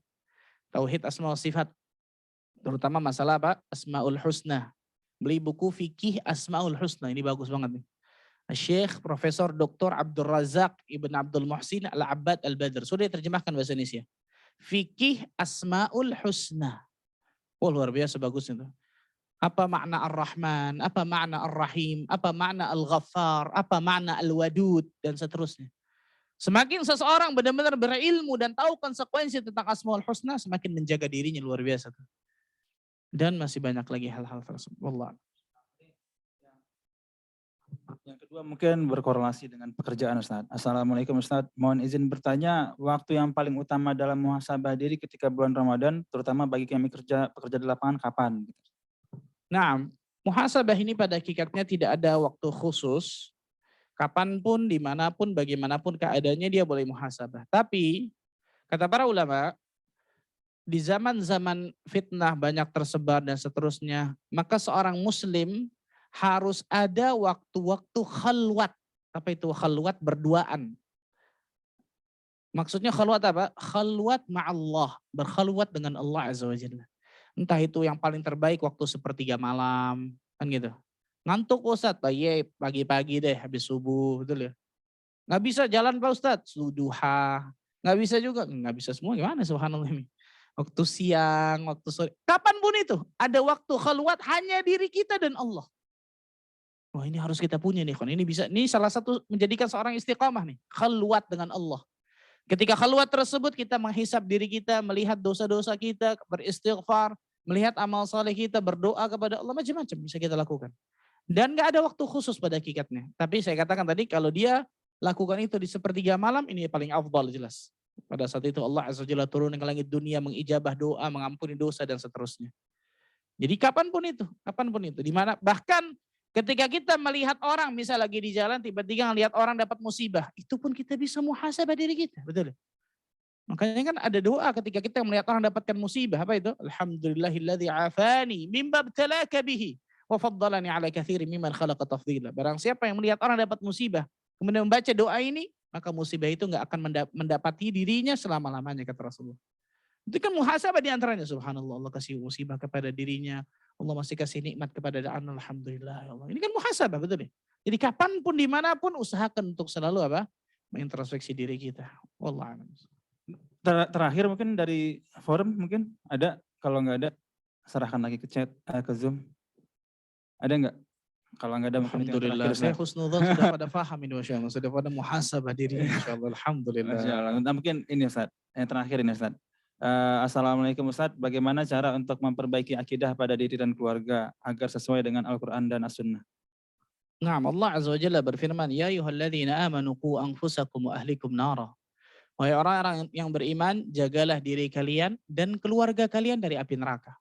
Tauhid asma wa sifat. Terutama masalah apa? Asmaul husna. Beli buku fikih asmaul husna. Ini bagus banget nih. Syekh Profesor Dr. Abdul Razak Ibn Abdul Muhsin Al-Abbad Al-Badr. Sudah diterjemahkan bahasa Indonesia. Fikih asmaul husna. Oh, luar biasa bagus itu. Apa makna Ar-Rahman, apa makna Ar-Rahim, apa makna Al-Ghaffar, apa makna Al-Wadud, dan seterusnya. Semakin seseorang benar-benar berilmu dan tahu konsekuensi tentang Asmaul Husna, semakin menjaga dirinya luar biasa. Dan masih banyak lagi hal-hal tersebut. Wallah. Yang kedua mungkin berkorelasi dengan pekerjaan Ustaz. Assalamualaikum Ustaz. Mohon izin bertanya, waktu yang paling utama dalam muhasabah diri ketika bulan Ramadan, terutama bagi kami pekerja di lapangan, kapan? Nah, muhasabah ini pada hakikatnya tidak ada waktu khusus. Kapanpun, dimanapun, bagaimanapun keadaannya dia boleh muhasabah. Tapi kata para ulama, di zaman-zaman fitnah banyak tersebar dan seterusnya, maka seorang muslim harus ada waktu-waktu khalwat. Apa itu khalwat? Berduaan. Maksudnya khalwat apa? Khalwat ma'allah. Berkhalwat dengan Allah Azza wa Jalla. Entah itu yang paling terbaik waktu sepertiga malam. Kan gitu. Ngantuk Ustadz, pagi-pagi deh habis subuh, betul ya. Nggak bisa jalan Pak Ustadz, duha. Nggak bisa juga, nggak bisa semua gimana subhanallah ini. Waktu siang, waktu sore, kapanpun itu. Ada waktu khalwat hanya diri kita dan Allah. Wah ini harus kita punya nih, ini salah satu menjadikan seorang istiqamah nih. Khalwat dengan Allah. Ketika khalwat tersebut kita menghisap diri kita, melihat dosa-dosa kita, beristighfar, melihat amal saleh kita, berdoa kepada Allah, macam-macam bisa kita lakukan. Dan gak ada waktu khusus pada hakikatnya. Tapi saya katakan tadi kalau dia lakukan itu di sepertiga malam, ini paling afdal jelas. Pada saat itu Allah Azza wa Jalla turun ke langit dunia, mengijabah doa, mengampuni dosa dan seterusnya. Jadi kapanpun itu. Dimana bahkan ketika kita melihat orang misal lagi di jalan, tiba-tiba melihat orang dapat musibah, itu pun kita bisa muhasabah diri kita. Betul. Makanya kan ada doa ketika kita melihat orang dapatkan musibah. Apa itu? Alhamdulillahilladzi afani mimma btalaka bihi. Wafaddalani ala katsiri mimman khalaqa tafdila. Barang siapa yang melihat orang dapat musibah, kemudian membaca doa ini, maka musibah itu enggak akan mendapati dirinya selama-lamanya, kata Rasulullah. Itu kan muhasabah di antaranya. Subhanallah, Allah kasih musibah kepada dirinya. Allah masih kasih nikmat kepada da'an. Alhamdulillah ya Allah. Ini kan muhasabah, betul ya? Jadi kapanpun, dimanapun, usahakan untuk selalu apa? Mengintrospeksi diri kita. Wallah. Terakhir mungkin dari forum mungkin ada. Kalau nggak ada, serahkan lagi ke chat, ke Zoom. Ada nggak? Kalau nggak ada mungkin alhamdulillah. Saya husnudzon sudah pada paham ini Masya Allah. Sudah pada muhasabah diri Masya Allah. Alhamdulillah. Masya Allah. Nah, mungkin ini Ustaz. Yang terakhir ini Ustaz. Assalamualaikum Ustaz. Bagaimana cara untuk memperbaiki akidah pada diri dan keluarga agar sesuai dengan Al-Quran dan As-Sunnah? Nah, Allah Azza wa Jalla berfirman, Ya ayyuhalladzina amanu qu anfusakum wa ahlikum nara. Wahai orang-orang yang beriman, jagalah diri kalian dan keluarga kalian dari api neraka.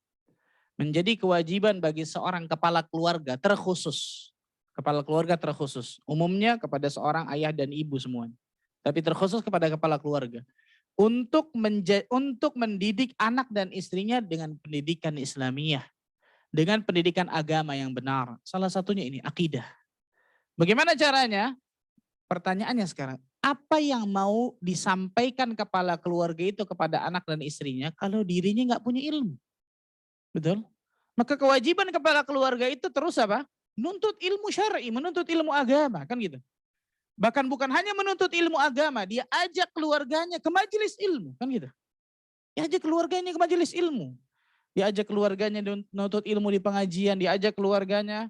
Menjadi kewajiban bagi seorang kepala keluarga terkhusus. Kepala keluarga terkhusus. Umumnya kepada seorang ayah dan ibu semuanya. Tapi terkhusus kepada kepala keluarga. Untuk mendidik anak dan istrinya dengan pendidikan Islamiyah. dengan pendidikan agama yang benar. Salah satunya ini akidah. Bagaimana caranya? Pertanyaannya sekarang, apa yang mau disampaikan kepala keluarga itu kepada anak dan istrinya kalau dirinya nggak punya ilmu? Betul? Maka kewajiban kepala keluarga itu terus apa? Menuntut ilmu syar'i, menuntut ilmu agama, kan gitu. Bahkan bukan hanya menuntut ilmu agama, dia ajak keluarganya ke majelis ilmu, kan gitu. Dia ajak keluarganya ke majelis ilmu. Dia ajak keluarganya menuntut ilmu di pengajian, dia ajak keluarganya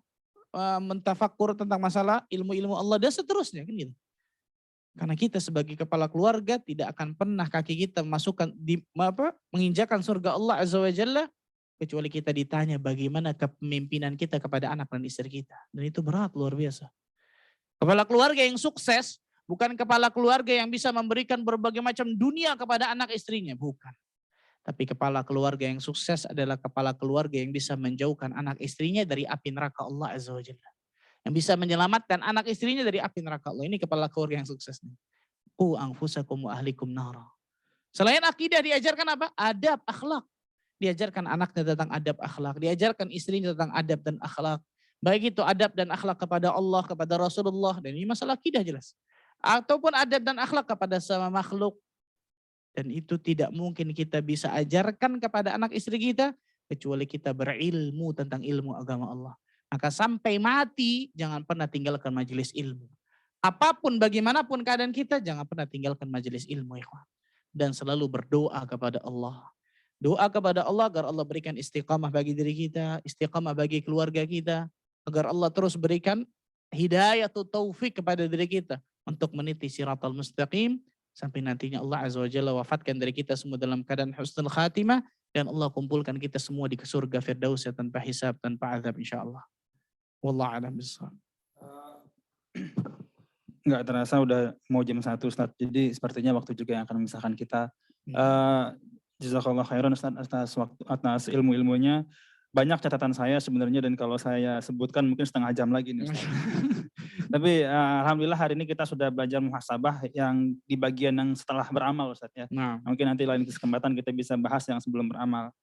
mentafakkur tentang masalah ilmu-ilmu Allah dan seterusnya, kan gitu. Karena kita sebagai kepala keluarga tidak akan pernah kaki kita menginjakan surga Allah Azza wa Jalla kecuali kita ditanya bagaimana kepemimpinan kita kepada anak dan istri kita. Dan itu berat luar biasa. Kepala keluarga yang sukses bukan kepala keluarga yang bisa memberikan berbagai macam dunia kepada anak istrinya, bukan. Tapi kepala keluarga yang sukses adalah kepala keluarga yang bisa menjauhkan anak istrinya dari api neraka Allah Azza wa Jalla. Yang bisa menyelamatkan anak istrinya dari api neraka Allah. Ini kepala keluarga yang sukses. Qu anfusakum wa ahlikum nara. Selain akidah diajarkan apa? Adab, akhlak. Diajarkan anaknya tentang adab akhlak. Diajarkan istrinya tentang adab dan akhlak. Baik itu adab dan akhlak kepada Allah, kepada Rasulullah. Dan ini masalah akidah jelas. Ataupun adab dan akhlak kepada sama makhluk. Dan itu tidak mungkin kita bisa ajarkan kepada anak istri kita kecuali kita berilmu tentang ilmu agama Allah. Maka sampai mati jangan pernah tinggalkan majelis ilmu. Apapun bagaimanapun keadaan kita jangan pernah tinggalkan majelis ilmu, ikhwan. Dan selalu berdoa kepada Allah. Doa kepada Allah agar Allah berikan istiqamah bagi diri kita, istiqamah bagi keluarga kita, agar Allah terus berikan hidayah atau taufik kepada diri kita untuk meniti siratal mustaqim sampai nantinya Allah Azza wa Jalla wafatkan dari kita semua dalam keadaan husnul khatimah dan Allah kumpulkan kita semua di surga Firdaus tanpa hisab, tanpa azab insyaallah. Wallahu a'lam bishawab. Nggak terasa udah mau jam 1 Ustaz. Jadi sepertinya waktu juga yang akan memisahkan kita. Jazakallah khairan Ustaz atas ilmu-ilmunya. Banyak catatan saya sebenarnya dan kalau saya sebutkan mungkin setengah jam lagi nih Ustaz. Tapi alhamdulillah hari ini kita sudah belajar muhasabah yang di bagian yang setelah beramal Ustaz ya. Nah, Mungkin nanti lain kesempatan kita bisa bahas yang sebelum beramal.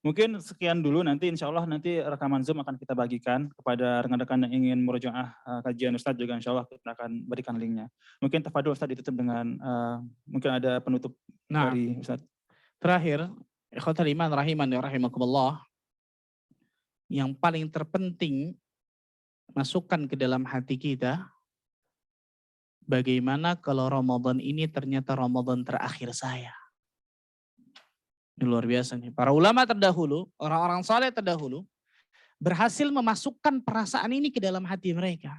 Mungkin sekian dulu, nanti insya Allah nanti rekaman Zoom akan kita bagikan kepada rekan-rekan yang ingin murojaah kajian Ustadz juga insya Allah kita akan berikan linknya. Mungkin tafadhol Ustadz ditutup dengan mungkin ada penutup dari Ustadz. Terakhir, ikhwatal iman rahiman ya rahimakumullah, yang paling terpenting masukkan ke dalam hati kita, bagaimana kalau Ramadan ini ternyata Ramadan terakhir saya. Ini luar biasa nih. Para ulama terdahulu, orang-orang saleh terdahulu, berhasil memasukkan perasaan ini ke dalam hati mereka.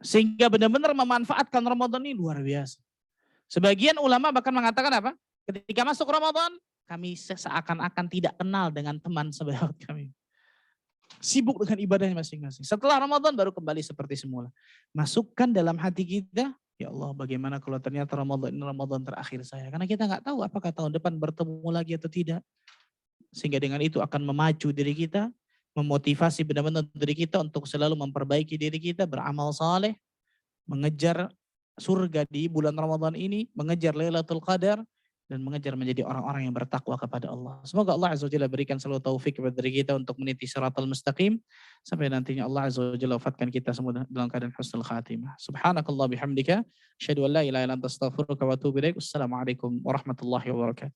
Sehingga benar-benar memanfaatkan Ramadan ini luar biasa. Sebagian ulama bahkan mengatakan apa? Ketika masuk Ramadan, kami seakan-akan tidak kenal dengan teman sebahagian kami. Sibuk dengan ibadahnya masing-masing. Setelah Ramadan baru kembali seperti semula. Masukkan dalam hati kita, ya Allah bagaimana kalau ternyata Ramadan ini Ramadan terakhir saya. Karena kita nggak tahu apakah tahun depan bertemu lagi atau tidak. Sehingga dengan itu akan memacu diri kita, memotivasi benar-benar diri kita untuk selalu memperbaiki diri kita, beramal saleh, mengejar surga di bulan Ramadan ini, mengejar Lailatul Qadar, dan mengejar menjadi orang-orang yang bertakwa kepada Allah. Semoga Allah Azza wa Jalla berikan selalu taufik kepada diri kita untuk meniti siratal mustaqim sampai nantinya Allah Azza wa Jalla wafatkan kita semua dalam keadaan husnul khatimah. Subhanakallah bihamdika, asyhadu an la ilaha illa anta astaghfiruka wa atubu ilaik. Wassalamualaikum warahmatullahi wabarakatuh.